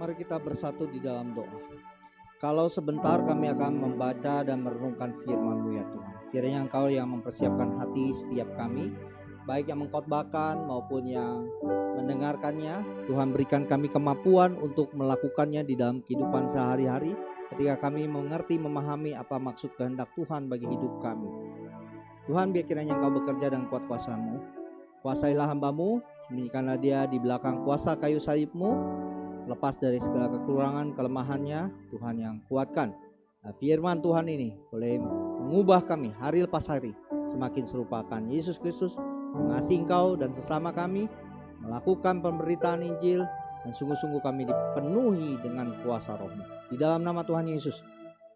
Mari kita bersatu di dalam doa. Kalau sebentar kami akan membaca dan merenungkan firman-Mu ya Tuhan. Kiranya Engkau yang mempersiapkan hati setiap kami, baik yang mengkhotbahkan maupun yang mendengarkannya. Tuhan berikan kami kemampuan untuk melakukannya di dalam kehidupan sehari-hari, ketika kami mengerti, memahami apa maksud kehendak Tuhan bagi hidup kami. Tuhan, biar kiranya Engkau bekerja dengan kuat kuasa-Mu. Kuasailah hamba-Mu, sembunyikanlah dia di belakang kuasa kayu salib-Mu. Lepas dari segala kekurangan, kelemahannya, Tuhan yang kuatkan. Nah, firman Tuhan ini boleh mengubah kami hari lepas hari, semakin serupakan Yesus Kristus, mengasihi Engkau dan sesama kami, melakukan pemberitaan Injil, dan sungguh-sungguh kami dipenuhi dengan kuasa Roh-Mu. Di dalam nama Tuhan Yesus,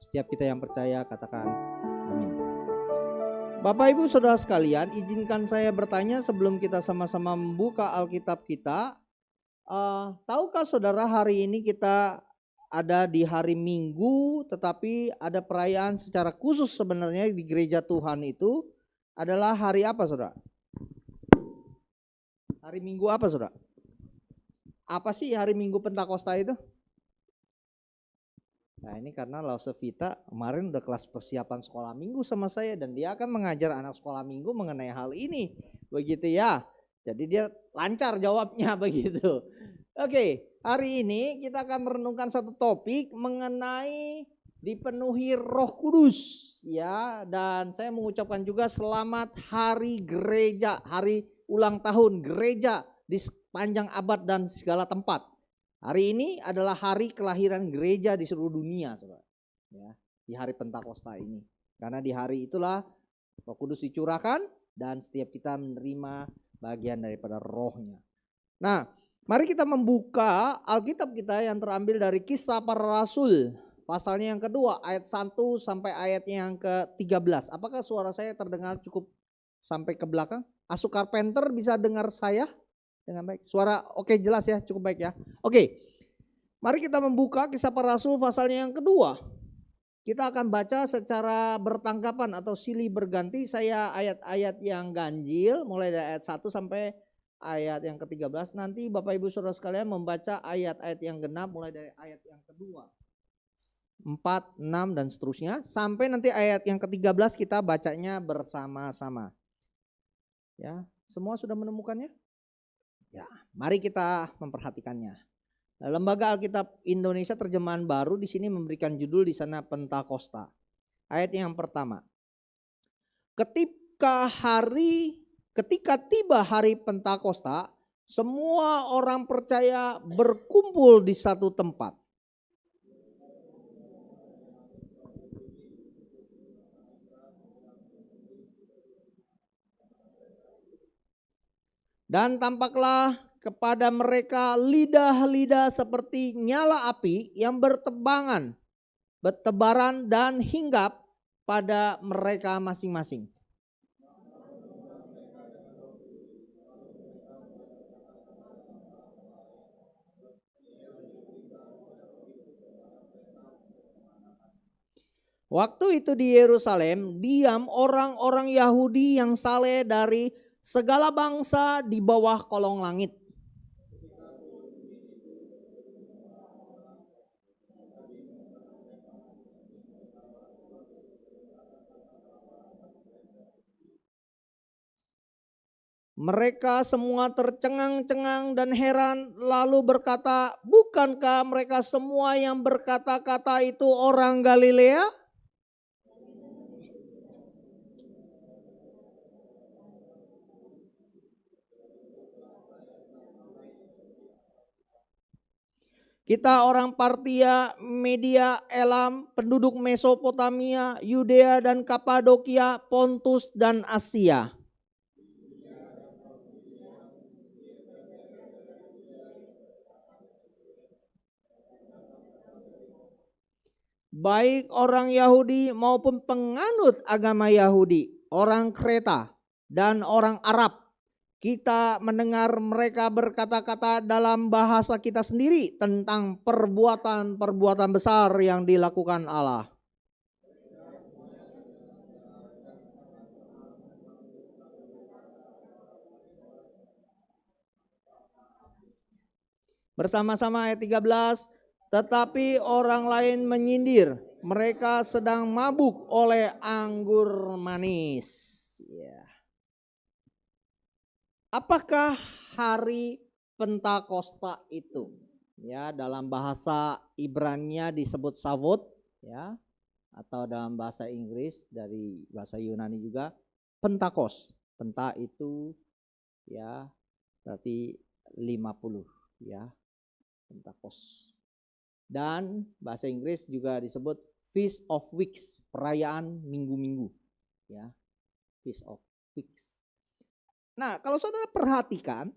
setiap kita yang percaya katakan amin. Bapak Ibu Saudara sekalian, izinkan saya bertanya sebelum kita sama-sama membuka Alkitab kita. Tahukah saudara, hari ini kita ada di hari Minggu, tetapi ada perayaan secara khusus sebenarnya di gereja Tuhan itu adalah hari apa saudara? Hari Minggu apa saudara? Apa sih hari Minggu Pentakosta itu? Nah, ini karena Lause Vita kemarin udah kelas persiapan sekolah minggu sama saya, dan dia akan mengajar anak sekolah minggu mengenai hal ini, begitu ya. Jadi dia lancar jawabnya begitu. Oke, hari ini kita akan merenungkan satu topik mengenai dipenuhi Roh Kudus ya, dan saya mengucapkan juga selamat hari gereja, hari ulang tahun gereja di sepanjang abad dan segala tempat. Hari ini adalah hari kelahiran gereja di seluruh dunia, saudara. Ya, di hari Pentakosta ini. Karena di hari itulah Roh Kudus dicurahkan dan setiap kita menerima bagian daripada rohnya. Nah, mari kita membuka Alkitab kita yang terambil dari Kisah Para Rasul, pasalnya yang kedua, ayat 1 sampai ayatnya yang ke-13. Apakah suara saya terdengar cukup sampai ke belakang? Asu Carpenter bisa dengar saya dengan baik? Suara oke, jelas ya, cukup baik ya. Oke, mari kita membuka Kisah Para Rasul pasalnya yang kedua. Kita akan baca secara bertanggapan atau silih berganti. Saya ayat-ayat yang ganjil mulai dari ayat 1 sampai ayat yang ke-13. Nanti Bapak Ibu Saudara sekalian membaca ayat-ayat yang genap mulai dari ayat yang kedua, 4, 6 dan seterusnya. Sampai nanti ayat yang ke-13 kita bacanya bersama-sama. Ya, semua sudah menemukannya? Ya, mari kita memperhatikannya. Lembaga Alkitab Indonesia Terjemahan Baru di sini memberikan judul di sana Pentakosta. Ayat yang pertama. Ketika tiba hari Pentakosta, semua orang percaya berkumpul di satu tempat. Dan tampaklah kepada mereka lidah-lidah seperti nyala api yang bertebaran dan hinggap pada mereka masing-masing. Waktu itu di Yerusalem diam orang-orang Yahudi yang saleh dari segala bangsa di bawah kolong langit. Mereka semua tercengang-cengang dan heran, lalu berkata, bukankah mereka semua yang berkata-kata itu orang Galilea? Kita orang Partia, Media, Elam, penduduk Mesopotamia, Yudea dan Kapadokia, Pontus dan Asia. Baik orang Yahudi maupun penganut agama Yahudi, orang Kreta dan orang Arab. Kita mendengar mereka berkata-kata dalam bahasa kita sendiri tentang perbuatan-perbuatan besar yang dilakukan Allah. Bersama-sama ayat 13. tetapi orang lain menyindir, mereka sedang mabuk oleh anggur manis. Ya. Apakah hari Pentakosta itu? Ya, dalam bahasa Ibrani disebut Savot, ya, atau dalam bahasa Inggris dari bahasa Yunani juga Pentakos. Penta itu ya berarti 50, ya, Pentakos. Dan bahasa Inggris juga disebut Feast of Weeks, perayaan minggu-minggu, ya, Feast of Weeks. Nah, kalau saudara perhatikan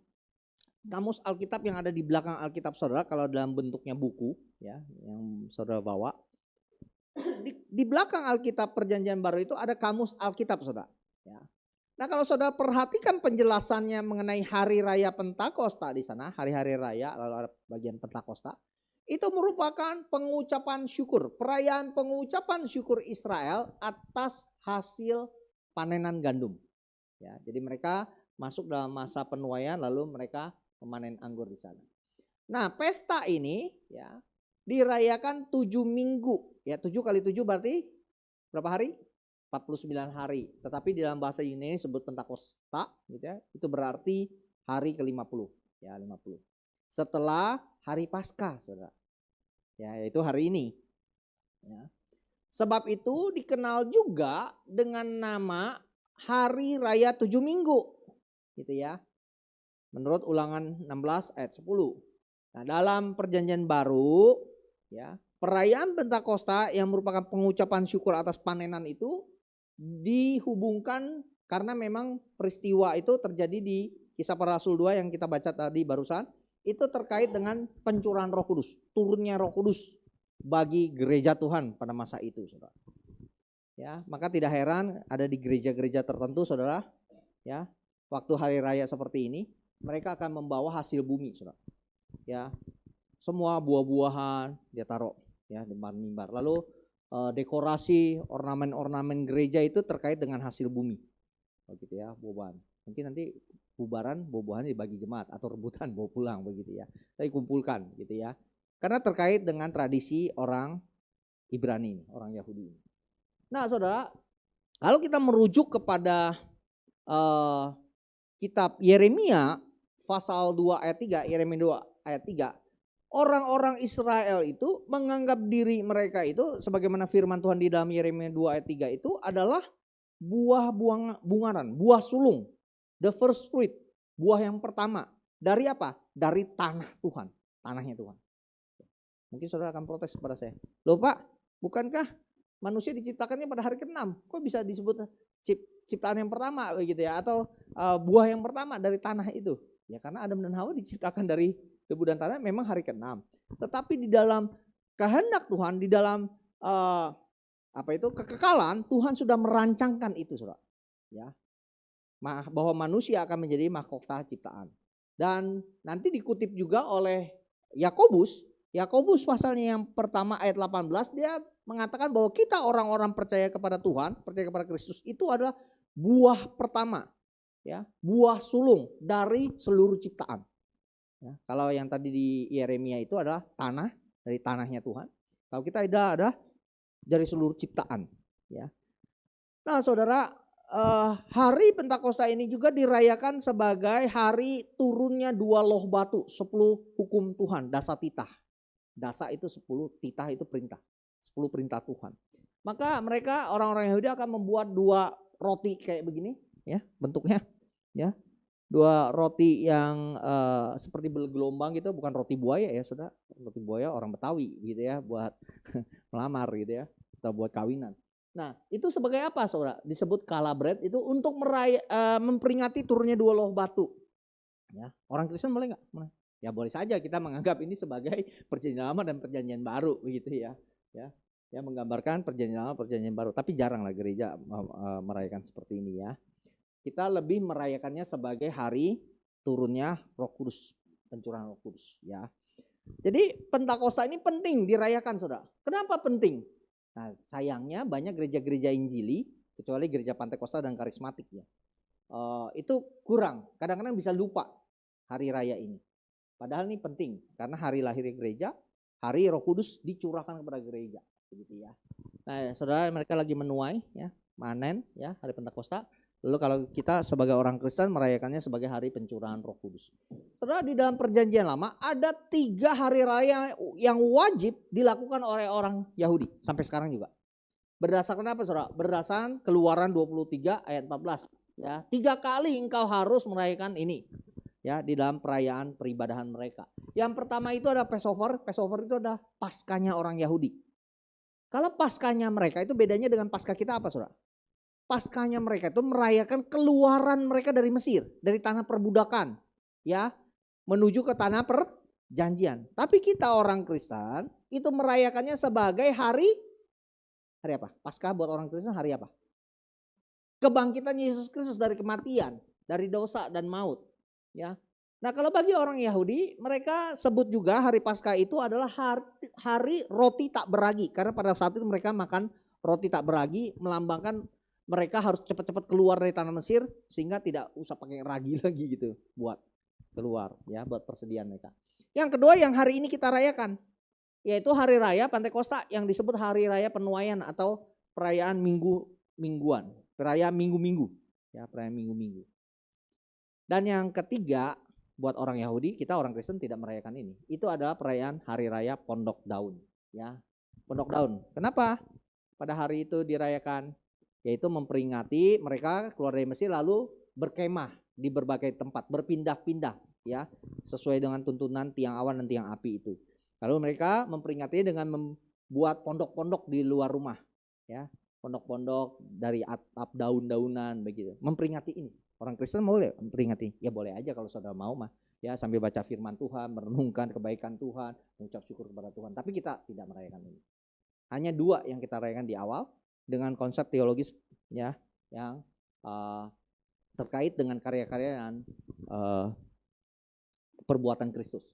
kamus Alkitab yang ada di belakang Alkitab saudara, kalau dalam bentuknya buku, ya, yang saudara bawa, di belakang Alkitab Perjanjian Baru itu ada kamus Alkitab saudara. Ya. Nah, kalau saudara perhatikan penjelasannya mengenai hari raya Pentakosta di sana, hari-hari raya, lalu ada bagian Pentakosta, itu merupakan pengucapan syukur, perayaan pengucapan syukur Israel atas hasil panenan gandum. Ya, jadi mereka masuk dalam masa penuaian lalu mereka memanen anggur di sana. Nah, pesta ini ya dirayakan 7 minggu. Ya, 7 kali 7 berarti berapa hari? 49 hari. Tetapi di dalam bahasa Yunani disebut Pentakosta gitu ya. Itu berarti hari ke-50, ya, 50. Setelah hari Paskah, Saudara. Ya, yaitu hari ini. Ya. Sebab itu dikenal juga dengan nama Hari Raya 7 Minggu, gitu ya. Menurut Ulangan 16 ayat 10. Nah, dalam Perjanjian Baru, ya, perayaan Pentakosta yang merupakan pengucapan syukur atas panenan itu dihubungkan karena memang peristiwa itu terjadi di Kisah Para Rasul 2 yang kita baca tadi barusan, itu terkait dengan pencurahan Roh Kudus, turunnya Roh Kudus bagi gereja Tuhan pada masa itu, Saudara. Ya, maka tidak heran ada di gereja-gereja tertentu, Saudara, ya, waktu hari raya seperti ini, mereka akan membawa hasil bumi, Saudara. Ya, semua buah-buahan dia taruh, ya, di mimbar. Lalu dekorasi ornamen-ornamen gereja itu terkait dengan hasil bumi, begitu ya, buah-buahan. Mungkin nanti bubaran buah-buahan dibagi jemaat atau rebutan bawa pulang, begitu ya. Tapi kumpulkan, gitu ya. Karena terkait dengan tradisi orang Ibrani, orang Yahudi. Nah, Saudara, kalau kita merujuk kepada kitab Yeremia pasal 2 ayat 3, Yeremia 2 ayat 3, orang-orang Israel itu menganggap diri mereka itu sebagaimana firman Tuhan di dalam Yeremia 2 ayat 3 itu adalah buah bungaran, buah sulung, the first fruit, buah yang pertama. Dari apa? Dari tanah Tuhan, tanahnya Tuhan. Mungkin saudara akan protes kepada saya. Loh Pak, bukankah manusia diciptakannya pada hari ke-6? Kok bisa disebut ciptaan yang pertama begitu ya? Atau buah yang pertama dari tanah itu? Ya karena Adam dan Hawa diciptakan dari debu dan tanah memang hari ke-6. Tetapi di dalam kehendak Tuhan, di dalam kekekalan, Tuhan sudah merancangkan itu, Saudara. Ya. Bahwa manusia akan menjadi mahkota ciptaan. Dan nanti dikutip juga oleh Yakobus pasalnya yang pertama ayat 18, dia mengatakan bahwa kita orang-orang percaya kepada Tuhan, percaya kepada Kristus itu adalah buah pertama, ya, buah sulung dari seluruh ciptaan. Ya, kalau yang tadi di Yeremia itu adalah tanah, dari tanahnya Tuhan. Kalau kita ada dari seluruh ciptaan, ya. Nah, Saudara, hari Pentakosta ini juga dirayakan sebagai hari turunnya 2 loh batu, 10 hukum Tuhan, dasa titah. Dasa itu 10, titah itu perintah. 10 perintah Tuhan. Maka mereka orang-orang Yahudi akan membuat 2 roti kayak begini, ya, bentuknya, ya. 2 roti yang seperti bergelombang gitu, bukan roti buaya ya, Saudara. Roti buaya orang Betawi gitu ya, buat melamar gitu ya, atau buat kawinan. Nah, itu sebagai apa, Saudara? Disebut kala bread itu untuk memperingati turunnya 2 loh batu. Ya, orang Kristen boleh enggak? Ya boleh saja kita menganggap ini sebagai perjanjian lama dan perjanjian baru begitu ya. Ya menggambarkan perjanjian lama, perjanjian baru, tapi jaranglah gereja merayakan seperti ini ya. Kita lebih merayakannya sebagai hari turunnya Roh Kudus, pencurahan Roh Kudus ya. Jadi Pentakosta ini penting dirayakan, Saudara. Kenapa penting? Nah, sayangnya banyak gereja-gereja Injili, kecuali gereja Pentakosta dan karismatik ya. Itu kurang, kadang-kadang bisa lupa hari raya ini. Padahal ini penting karena hari lahir gereja, hari Roh Kudus dicurahkan kepada gereja, begitu ya. Nah, saudara, mereka lagi menuai, ya, manen, ya, hari Pentakosta. Lalu kalau kita sebagai orang Kristen merayakannya sebagai hari pencurahan Roh Kudus. Saudara, di dalam Perjanjian Lama ada 3 hari raya yang wajib dilakukan oleh orang Yahudi sampai sekarang juga. Berdasarkan apa, saudara? Berdasarkan Keluaran 23 ayat 14. Ya, 3 kali engkau harus merayakan ini, ya, di dalam perayaan peribadahan mereka. Yang pertama itu ada Passover. Passover itu adalah Paskahnya orang Yahudi. Kalau Paskahnya mereka itu bedanya dengan Paskah kita apa, saudara? Paskahnya mereka itu merayakan keluaran mereka dari Mesir, dari tanah perbudakan, ya, menuju ke tanah perjanjian. Tapi kita orang Kristen itu merayakannya sebagai hari apa? Paskah buat orang Kristen hari apa? Kebangkitan Yesus Kristus dari kematian, dari dosa dan maut, ya. Nah, kalau bagi orang Yahudi, mereka sebut juga hari Paskah itu adalah hari roti tak beragi. Karena pada saat itu mereka makan roti tak beragi, melambangkan mereka harus cepat-cepat keluar dari tanah Mesir, sehingga tidak usah pakai ragi lagi gitu buat keluar, ya, buat persediaan mereka. Yang kedua yang hari ini kita rayakan, yaitu hari raya Pentakosta yang disebut hari raya penuaian atau perayaan mingguan, perayaan minggu-minggu, ya, perayaan minggu-minggu. Dan yang ketiga, buat orang Yahudi, kita orang Kristen tidak merayakan ini. Itu adalah perayaan hari raya Pondok Daun, ya. Pondok Daun. Kenapa pada hari itu dirayakan? Yaitu memperingati mereka keluar dari Mesir lalu berkemah di berbagai tempat, berpindah-pindah, ya, sesuai dengan tuntunan tiang awan dan tiang api itu. Lalu mereka memperingati dengan membuat pondok-pondok di luar rumah, ya, pondok-pondok dari atap daun-daunan begitu. Memperingati ini. Orang Kristen boleh memperingati, ya boleh aja kalau saudara mau mah, ya, sambil baca firman Tuhan, merenungkan kebaikan Tuhan, mengucap syukur kepada Tuhan. Tapi kita tidak merayakan ini. Hanya 2 yang kita rayakan di awal dengan konsep teologis, ya, yang terkait dengan karya-karya dan perbuatan Kristus.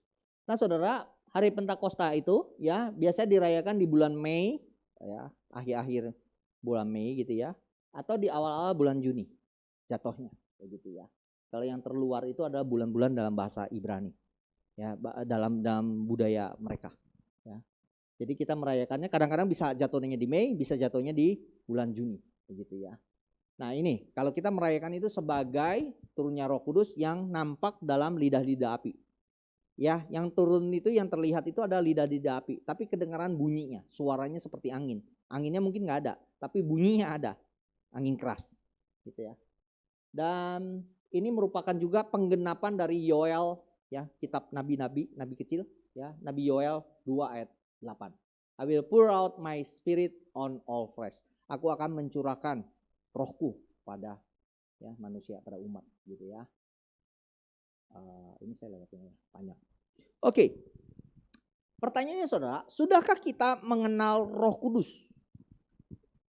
Nah, saudara, hari Pentakosta itu, ya, biasanya dirayakan di bulan Mei, ya, akhir-akhir bulan Mei gitu, ya, atau di awal-awal bulan Juni jatuhnya. Begitu, ya. Kalau yang terluar itu adalah bulan-bulan dalam bahasa Ibrani, ya, dalam budaya mereka, ya. Jadi kita merayakannya kadang-kadang bisa jatuhnya di Mei, bisa jatuhnya di bulan Juni, begitu, ya. Nah, ini kalau kita merayakan itu sebagai turunnya Roh Kudus yang nampak dalam lidah-lidah api, ya. Yang turun itu, yang terlihat itu adalah lidah-lidah api, tapi kedengaran bunyinya, suaranya seperti angin. Anginnya mungkin nggak ada, tapi bunyinya ada, angin keras, gitu, ya. Dan ini merupakan juga penggenapan dari Yoel, ya, kitab nabi-nabi, nabi kecil, ya, Nabi Yoel 2 ayat 8. I will pour out my spirit on all flesh. Aku akan mencurahkan rohku pada, ya, manusia, pada umat, gitu, ya. Ini saya lewatin panjang. Oke. Pertanyaannya, saudara, sudahkah kita mengenal Roh Kudus?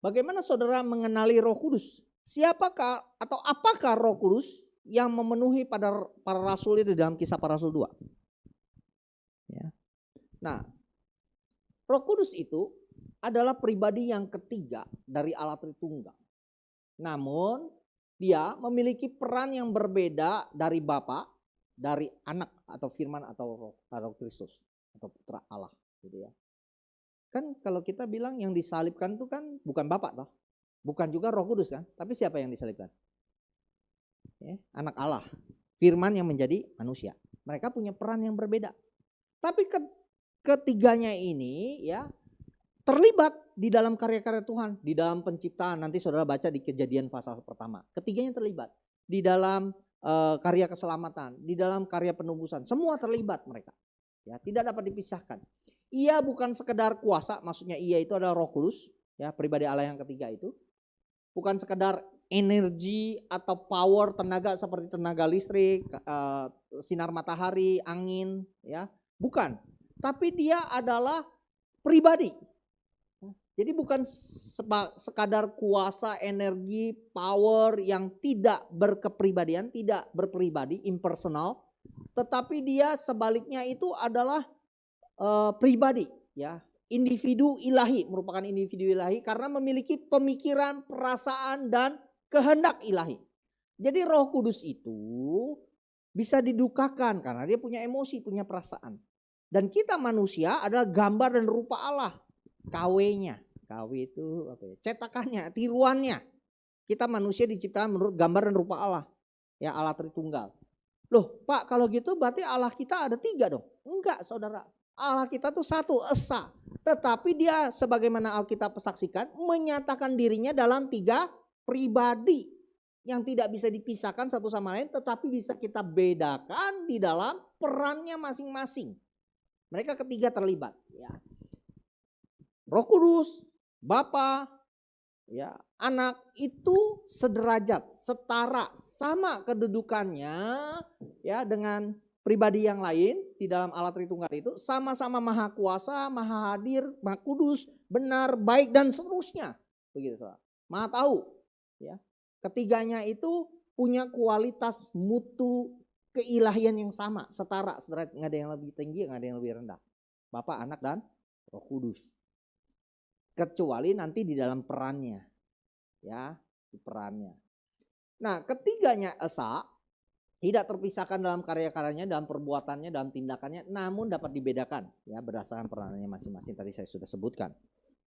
Bagaimana saudara mengenali Roh Kudus? Siapakah atau apakah Roh Kudus yang memenuhi pada para rasul itu dalam Kisah Para Rasul 2? Ya. Nah, Roh Kudus itu adalah pribadi yang ketiga dari Allah Tritunggal. Namun, dia memiliki peran yang berbeda dari Bapa, dari Anak atau Firman atau Roh Kristus atau Putra Allah, gitu, ya. Kan kalau kita bilang yang disalibkan itu kan bukan Bapa toh. Bukan juga Roh Kudus kan, tapi siapa yang disalibkan? Ya, Anak Allah, Firman yang menjadi manusia. Mereka punya peran yang berbeda. Tapi ketiganya ini, ya, terlibat di dalam karya-karya Tuhan, di dalam penciptaan. Nanti saudara baca di Kejadian pasal pertama. Ketiganya terlibat di dalam karya keselamatan, di dalam karya penebusan. Semua terlibat mereka. Ya, tidak dapat dipisahkan. Ia bukan sekedar kuasa, maksudnya ia itu adalah Roh Kudus, ya, pribadi Allah yang ketiga itu. Bukan sekedar energi atau power, tenaga seperti tenaga listrik, sinar matahari, angin, ya, bukan. Tapi dia adalah pribadi. Jadi bukan sekadar kuasa, energi, power yang tidak berkepribadian, tidak berpribadi, impersonal, tetapi dia sebaliknya itu adalah pribadi, ya. Individu ilahi, merupakan individu ilahi karena memiliki pemikiran, perasaan, dan kehendak ilahi. Jadi Roh Kudus itu bisa didukakan karena dia punya emosi, punya perasaan. Dan kita manusia adalah gambar dan rupa Allah. KW-nya. KW itu apa ya? Cetakannya, tiruannya. Kita manusia diciptakan menurut gambar dan rupa Allah. Ya, Allah Tritunggal. Loh Pak, kalau gitu berarti Allah kita ada 3 dong? Enggak saudara. Allah kita tuh satu, esa. Tetapi dia sebagaimana Alkitab saksikan menyatakan dirinya dalam 3 pribadi. Yang tidak bisa dipisahkan satu sama lain, tetapi bisa kita bedakan di dalam perannya masing-masing. Mereka ketiga terlibat. Ya. Roh Kudus, Bapa, ya, Anak itu sederajat, setara, sama kedudukannya ya dengan pribadi yang lain di dalam Allah Tritunggal itu, sama-sama maha kuasa, maha hadir, maha kudus, benar, baik dan seterusnya. Begitu saudara. Maha tahu, ya. Ketiganya itu punya kualitas mutu keilahian yang sama, setara, nggak ada yang lebih tinggi, nggak ada yang lebih rendah. Bapa, Anak dan Roh Kudus. Kecuali nanti di dalam perannya, ya, di perannya. Nah, ketiganya esa tidak terpisahkan dalam karya-karyanya, dalam perbuatannya, dalam tindakannya, namun dapat dibedakan, ya, berdasarkan peranannya masing-masing. Tadi saya sudah sebutkan.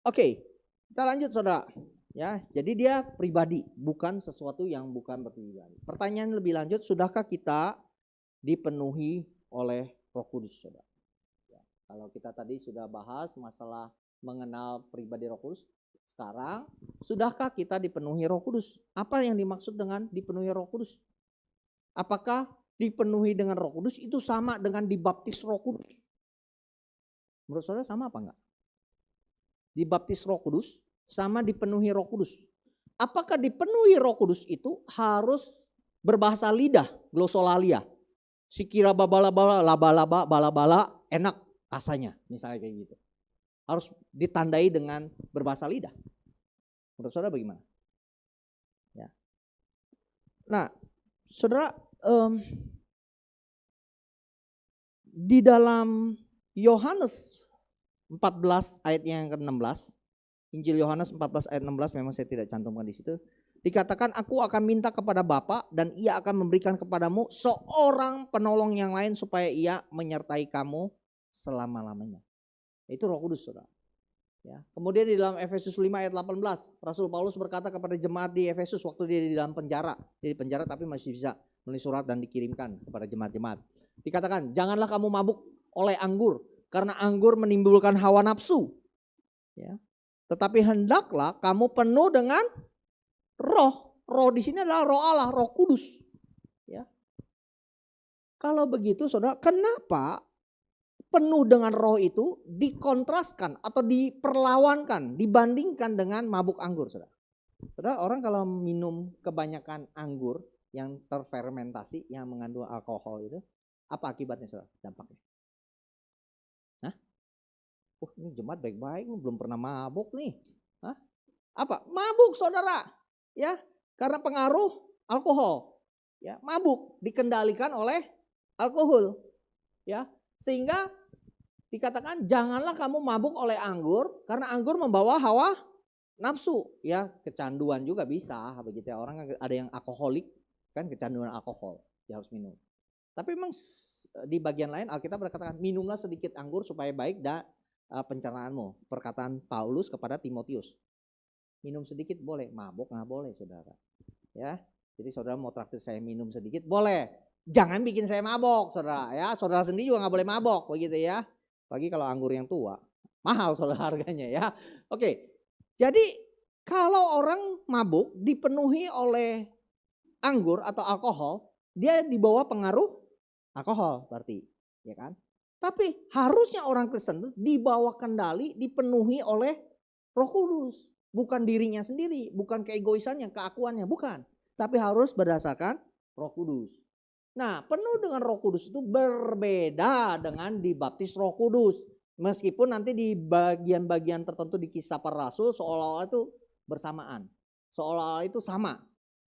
Oke, kita lanjut saudara. Ya, jadi dia pribadi, bukan sesuatu yang bukan berpribadi. Pertanyaan lebih lanjut, sudahkah kita dipenuhi oleh Roh Kudus, saudara? Ya, kalau kita tadi sudah bahas masalah mengenal pribadi Roh Kudus, sekarang sudahkah kita dipenuhi Roh Kudus? Apa yang dimaksud dengan dipenuhi Roh Kudus? Apakah dipenuhi dengan Roh Kudus itu sama dengan dibaptis Roh Kudus? Menurut saudara sama apa enggak? Dibaptis Roh Kudus sama dipenuhi Roh Kudus. Apakah dipenuhi Roh Kudus itu harus berbahasa lidah, glosolalia? Sikira babala-bala, laba-laba, bala-bala, enak rasanya, misalnya kayak gitu. Harus ditandai dengan berbahasa lidah. Menurut saudara bagaimana? Ya. Nah, saudara, di dalam Yohanes 14 ayat yang ke-16, Injil Yohanes 14 ayat 16, memang saya tidak cantumkan di situ. Dikatakan, aku akan minta kepada Bapa dan ia akan memberikan kepadamu seorang penolong yang lain supaya ia menyertai kamu selama-lamanya. Itu Roh Kudus, saudara. Ya. Kemudian di dalam Efesus 5 ayat 18, Rasul Paulus berkata kepada jemaat di Efesus waktu dia di dalam penjara. Dia di penjara tapi masih bisa menulis surat dan dikirimkan kepada jemaat-jemaat. Dikatakan, janganlah kamu mabuk oleh anggur, karena anggur menimbulkan hawa nafsu. Ya. Tetapi hendaklah kamu penuh dengan roh. Roh di sini adalah roh Allah, Roh Kudus. Ya. Kalau begitu saudara, kenapa penuh dengan roh itu dikontraskan atau diperlawankan, dibandingkan dengan mabuk anggur, saudara? Saudara, orang kalau minum kebanyakan anggur yang terfermentasi, yang mengandung alkohol itu, apa akibatnya, saudara? Dampaknya? Hah? Ini jemaat baik-baik, belum pernah mabuk nih. Hah? Apa? Mabuk, saudara. Ya, karena pengaruh alkohol. Ya, mabuk dikendalikan oleh alkohol. Ya, sehingga dikatakan janganlah kamu mabuk oleh anggur, karena anggur membawa hawa nafsu. Ya, kecanduan juga bisa, begitu ya. Orang ada yang alkoholik, kan kecanduan alkohol, dia harus minum. Tapi memang di bagian lain Alkitab berkatakan minumlah sedikit anggur supaya baik pencernaanmu. Perkataan Paulus kepada Timotius. Minum sedikit boleh, mabuk nggak boleh, saudara. Ya, jadi saudara mau traktir saya minum sedikit boleh, jangan bikin saya mabok, saudara. Ya, saudara sendiri juga nggak boleh mabok, begitu ya. Apalagi kalau anggur yang tua, mahal saudara harganya ya. Oke, jadi kalau orang mabuk dipenuhi oleh anggur atau alkohol, dia dibawa pengaruh alkohol berarti, ya kan? Tapi harusnya orang Kristen dibawa kendali, dipenuhi oleh Roh Kudus. Bukan dirinya sendiri, bukan keegoisannya, keakuannya, bukan. Tapi harus berdasarkan Roh Kudus. Nah, penuh dengan Roh Kudus itu berbeda dengan dibaptis Roh Kudus. Meskipun nanti di bagian-bagian tertentu di Kisah Para Rasul seolah-olah itu bersamaan. Seolah-olah itu sama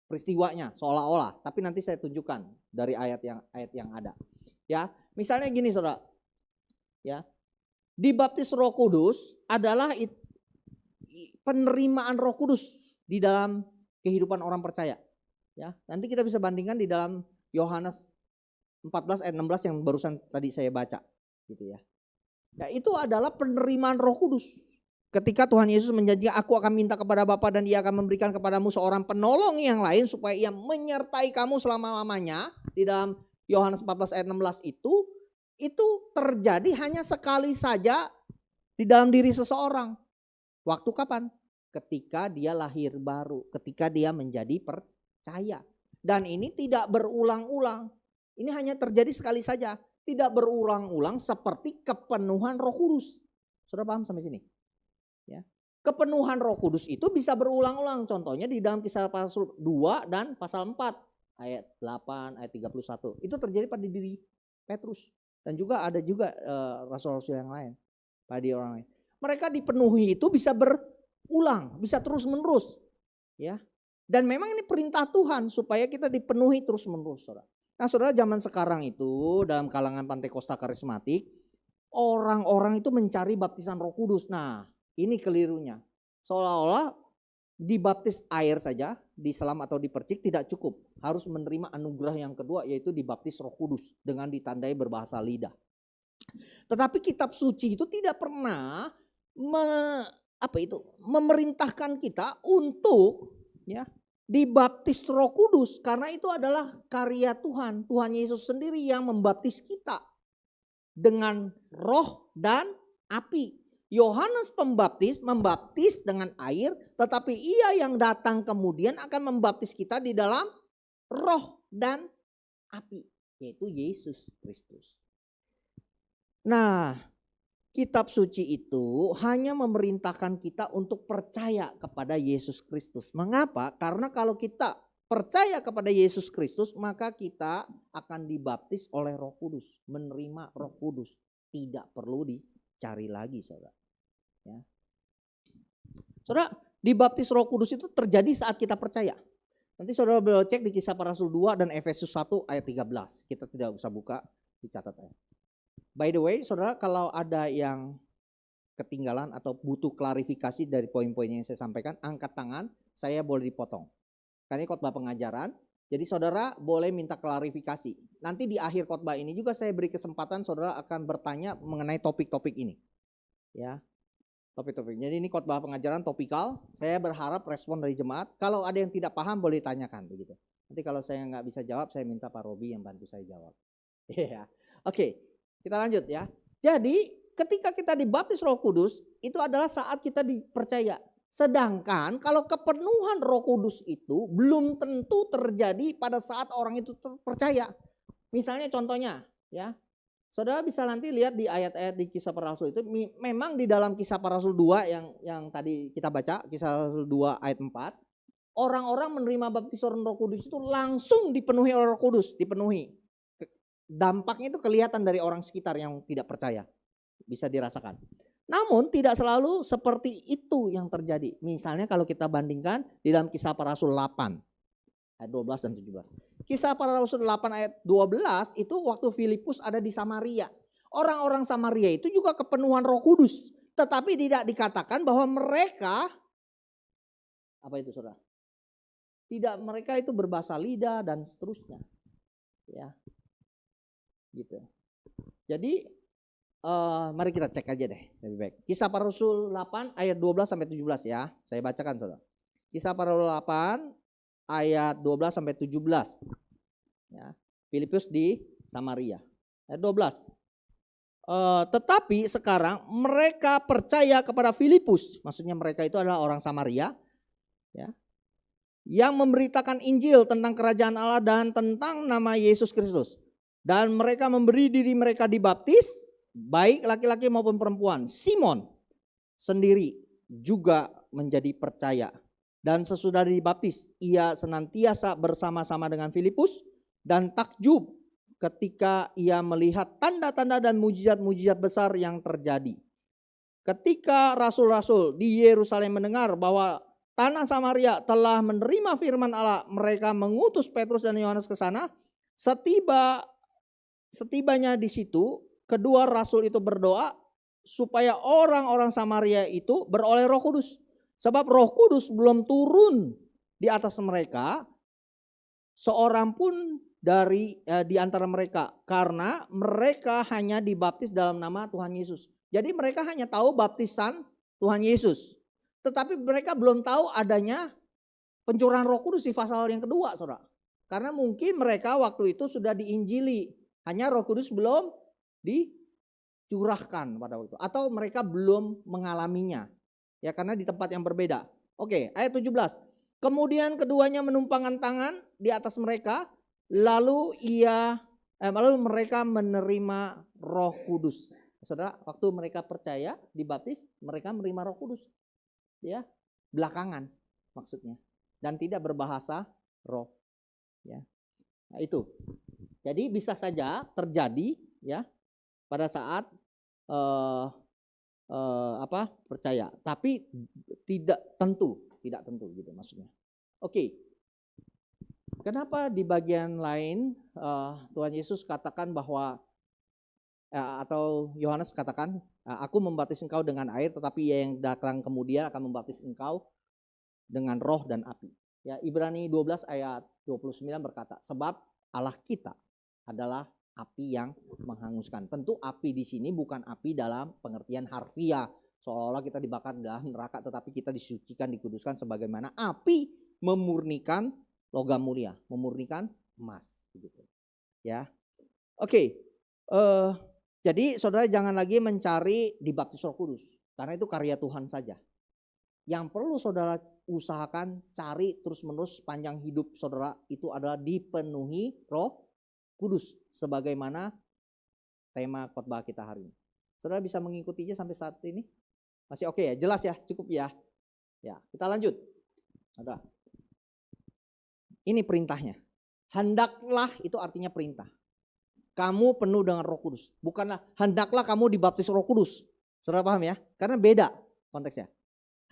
peristiwanya, seolah-olah. Tapi nanti saya tunjukkan dari ayat yang ada. Ya, misalnya gini, saudara. Ya, dibaptis Roh Kudus adalah penerimaan Roh Kudus di dalam kehidupan orang percaya. Ya, nanti kita bisa bandingkan di dalam Yohanes 14 ayat 16 yang barusan tadi saya baca, gitu ya. Ya, itu adalah penerimaan Roh Kudus. Ketika Tuhan Yesus menjanjikan, aku akan minta kepada Bapa dan Dia akan memberikan kepadamu seorang penolong yang lain supaya Ia menyertai kamu selama-lamanya. Di dalam Yohanes 14 ayat 16 itu terjadi hanya sekali saja di dalam diri seseorang. Waktu kapan? Ketika dia lahir baru, ketika dia menjadi percaya. Dan ini tidak berulang-ulang. Ini hanya terjadi sekali saja. Tidak berulang-ulang seperti kepenuhan Roh Kudus. Sudah paham sampai sini? Ya. Kepenuhan Roh Kudus itu bisa berulang-ulang. Contohnya di dalam Kisah Rasul 2 dan pasal 4 ayat 8 ayat 31. Itu terjadi pada diri Petrus dan juga ada juga rasul-rasul yang lain pada diri orang lain. Mereka dipenuhi itu bisa berulang, bisa terus-menerus, ya. Dan memang ini perintah Tuhan supaya kita dipenuhi terus-menerus, Saudara. Nah, Saudara, zaman sekarang itu dalam kalangan Pantekosta karismatik, orang-orang itu mencari baptisan Roh Kudus. Nah, ini kelirunya. Seolah-olah dibaptis air saja, diselam atau dipercik tidak cukup. Harus menerima anugerah yang kedua, yaitu dibaptis Roh Kudus dengan ditandai berbahasa lidah. Tetapi kitab suci itu tidak pernah memerintahkan kita untuk ya dibaptis Roh Kudus, karena itu adalah karya Tuhan. Tuhan Yesus sendiri yang membaptis kita dengan roh dan api. Yohanes Pembaptis membaptis dengan air, tetapi Ia yang datang kemudian akan membaptis kita di dalam roh dan api, yaitu Yesus Kristus. Nah, kitab suci itu hanya memerintahkan kita untuk percaya kepada Yesus Kristus. Mengapa? Karena kalau kita percaya kepada Yesus Kristus, maka kita akan dibaptis oleh Roh Kudus, menerima Roh Kudus. Tidak perlu dicari lagi, Saudara. Ya. Saudara, dibaptis Roh Kudus itu terjadi saat kita percaya. Nanti Saudara boleh cek di Kisah Para Rasul 2 dan Efesus 1 ayat 13. Kita tidak usah buka, dicatat ya. By the way, Saudara, kalau ada yang ketinggalan atau butuh klarifikasi dari poin-poin yang saya sampaikan, angkat tangan, saya boleh dipotong. Karena ini khotbah pengajaran, jadi Saudara boleh minta klarifikasi. Nanti di akhir khotbah ini juga saya beri kesempatan Saudara akan bertanya mengenai topik-topik ini. Ya. Topik-topik. Jadi ini khotbah pengajaran topikal. Saya berharap respon dari jemaat. Kalau ada yang tidak paham boleh ditanyakan begitu. Nanti kalau saya nggak bisa jawab, saya minta Pak Robi yang bantu saya jawab. Ya. Oke, kita lanjut ya. Jadi ketika kita dibaptis Roh Kudus itu adalah saat kita dipercaya. Sedangkan kalau kepenuhan Roh Kudus itu belum tentu terjadi pada saat orang itu percaya. Misalnya contohnya ya. Saudara bisa nanti lihat di ayat-ayat di Kisah Para Rasul itu, memang di dalam Kisah Para Rasul 2 yang tadi kita baca, Kisah Rasul 2 ayat 4, orang-orang menerima baptisan Roh Kudus itu langsung dipenuhi oleh Roh Kudus, dipenuhi. Dampaknya itu kelihatan dari orang sekitar yang tidak percaya, bisa dirasakan. Namun tidak selalu seperti itu yang terjadi. Misalnya kalau kita bandingkan di dalam Kisah Para Rasul 8 ayat 12 dan 17. Kisah Para Rasul 8 ayat 12 itu waktu Filipus ada di Samaria. Orang-orang Samaria itu juga kepenuhan Roh Kudus. Tetapi tidak dikatakan bahwa mereka, apa itu Saudara? Tidak, mereka itu berbahasa lidah dan seterusnya. Ya. Gitu. Jadi mari kita cek aja deh lebih baik. Kisah Para Rasul 8 ayat 12 sampai 17 ya. Saya bacakan Saudara. Kisah Para Rasul 8 ayat 12 sampai 17. Ya, Filipus di Samaria. Ayat 12. Tetapi sekarang mereka percaya kepada Filipus. Maksudnya mereka itu adalah orang Samaria. Ya, yang memberitakan Injil tentang kerajaan Allah dan tentang nama Yesus Kristus. Dan mereka memberi diri mereka dibaptis, baik laki-laki maupun perempuan. Simon sendiri juga menjadi percaya. Dan sesudah dibaptis, ia senantiasa bersama-sama dengan Filipus dan takjub ketika ia melihat tanda-tanda dan mujizat-mujizat besar yang terjadi. Ketika rasul-rasul di Yerusalem mendengar bahwa tanah Samaria telah menerima firman Allah, mereka mengutus Petrus dan Yohanes ke sana. Setibanya di situ, kedua rasul itu berdoa supaya orang-orang Samaria itu beroleh Roh Kudus. Sebab Roh Kudus belum turun di atas mereka seorang pun di antara mereka, karena mereka hanya dibaptis dalam nama Tuhan Yesus. Jadi mereka hanya tahu baptisan Tuhan Yesus. Tetapi mereka belum tahu adanya pencurahan Roh Kudus di pasal yang kedua, Saudara. Karena mungkin mereka waktu itu sudah diinjili, hanya Roh Kudus belum dicurahkan pada waktu itu, atau mereka belum mengalaminya. Ya, karena di tempat yang berbeda. Oke, ayat 17. Kemudian keduanya menumpangkan tangan di atas mereka, lalu mereka menerima Roh Kudus. Saudara, waktu mereka percaya dibaptis, mereka menerima Roh Kudus. Ya, belakangan maksudnya. Dan tidak berbahasa roh. Ya. Nah, itu. Jadi bisa saja terjadi ya pada saat percaya, tapi tidak tentu gitu maksudnya. Oke. Kenapa di bagian lain Tuhan Yesus katakan bahwa atau Yohanes katakan, aku membaptis engkau dengan air, tetapi yang datang kemudian akan membaptis engkau dengan roh dan api. Ya, Ibrani 12 ayat 29 berkata, sebab Allah kita adalah api yang menghanguskan. Tentu api di sini bukan api dalam pengertian harfiah, seolah-olah kita dibakar dalam neraka, tetapi kita disucikan, dikuduskan sebagaimana api memurnikan logam mulia, memurnikan emas, begitu. Ya. Oke. Jadi saudara jangan lagi mencari dibaptis Roh Kudus, karena itu karya Tuhan saja. Yang perlu saudara usahakan cari terus-menerus sepanjang hidup saudara itu adalah dipenuhi Roh Kudus, sebagaimana tema khotbah kita hari ini. Saudara bisa mengikutinya sampai saat ini? Masih oke ya? Jelas ya? Cukup ya? Ya, kita lanjut. Ada. Ini perintahnya. Hendaklah itu artinya perintah. Kamu penuh dengan Roh Kudus. Bukanlah hendaklah kamu dibaptis Roh Kudus. Saudara paham ya? Karena beda konteksnya.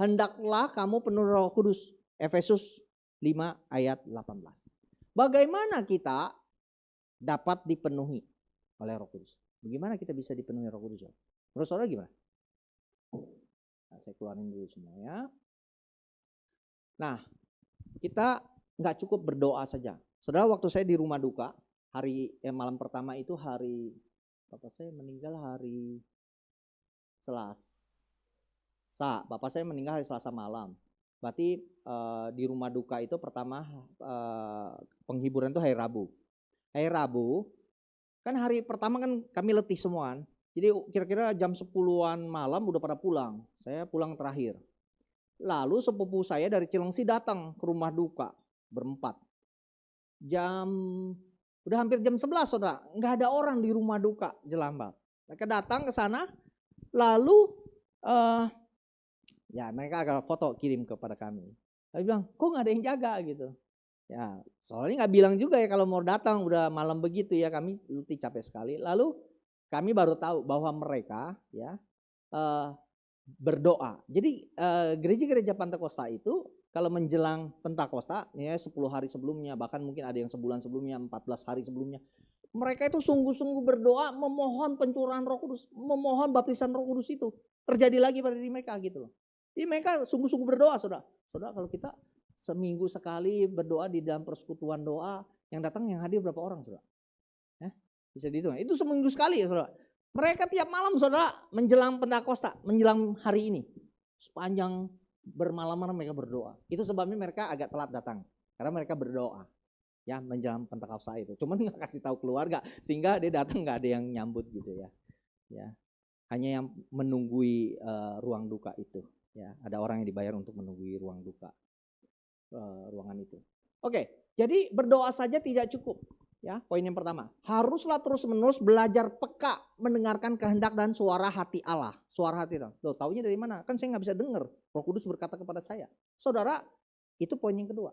Hendaklah kamu penuh Roh Kudus. Efesus 5 ayat 18. Bagaimana kita dapat dipenuhi oleh Roh Kudus? Bagaimana kita bisa dipenuhi Roh Kudus? Menurut saudara gimana? Nah, saya keluarin dulu semua ya. Nah, kita nggak cukup berdoa saja. Saudara, waktu saya di rumah duka, malam pertama itu hari bapak saya meninggal hari Selasa. Bapak saya meninggal hari Selasa malam. Berarti di rumah duka itu pertama penghiburan itu hari Rabu. Hari Rabu kan hari pertama kan kami letih semua kan. Jadi kira-kira jam 10-an malam udah pada pulang. Saya pulang terakhir. Lalu sepupu saya dari Cilengsi datang ke rumah duka berempat. Udah hampir jam 11 saudara, nggak ada orang di rumah duka Jelambar. Mereka datang ke sana, lalu ya mereka agak foto kirim kepada kami. Lalu bilang, kok nggak ada yang jaga gitu. Ya soalnya nggak bilang juga ya kalau mau datang udah malam begitu ya, kami letih capek sekali. Lalu kami baru tahu bahwa mereka ya berdoa. Jadi gereja-gereja Pentakosta itu kalau menjelang Pentakosta ya 10 hari sebelumnya, bahkan mungkin ada yang sebulan sebelumnya, 14 hari sebelumnya, mereka itu sungguh-sungguh berdoa memohon pencurahan Roh Kudus, memohon baptisan Roh Kudus itu terjadi lagi pada diri mereka gitu loh. Jadi mereka sungguh-sungguh berdoa, saudara. Saudara, kalau kita seminggu sekali berdoa di dalam persekutuan doa, yang datang yang hadir berapa orang, saudara? Bisa dihitung. Itu seminggu sekali ya, saudara. Mereka tiap malam, saudara, menjelang Pentakosta, menjelang hari ini, sepanjang bermalam-malam mereka berdoa. Itu sebabnya mereka agak telat datang, karena mereka berdoa ya menjelang Pentakosta itu. Cuman nggak kasih tahu keluarga, sehingga dia datang nggak ada yang nyambut gitu ya. Ya, hanya yang menunggui ruang duka itu. Ya, ada orang yang dibayar untuk menunggui ruang duka, ruangan itu. Oke, jadi berdoa saja tidak cukup. Ya, poin yang pertama, haruslah terus-menerus belajar peka mendengarkan kehendak dan suara hati Allah. Suara hati Allah. Loh, taunya dari mana? Kan saya nggak bisa dengar. Roh Kudus berkata kepada saya. Saudara, itu poin yang kedua.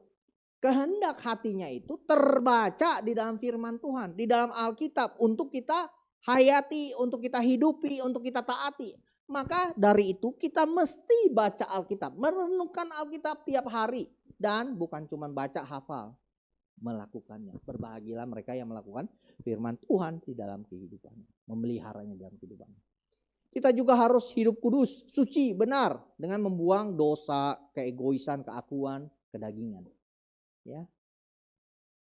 Kehendak hatinya itu terbaca di dalam firman Tuhan, di dalam Alkitab untuk kita hayati, untuk kita hidupi, untuk kita taati. Maka dari itu kita mesti baca Alkitab, merenungkan Alkitab tiap hari. Dan bukan cuma baca hafal, melakukannya. Berbahagialah mereka yang melakukan firman Tuhan di dalam kehidupannya, memeliharanya dalam kehidupannya. Kita juga harus hidup kudus, suci, benar, dengan membuang dosa, keegoisan, keakuan, kedagingan. Ya.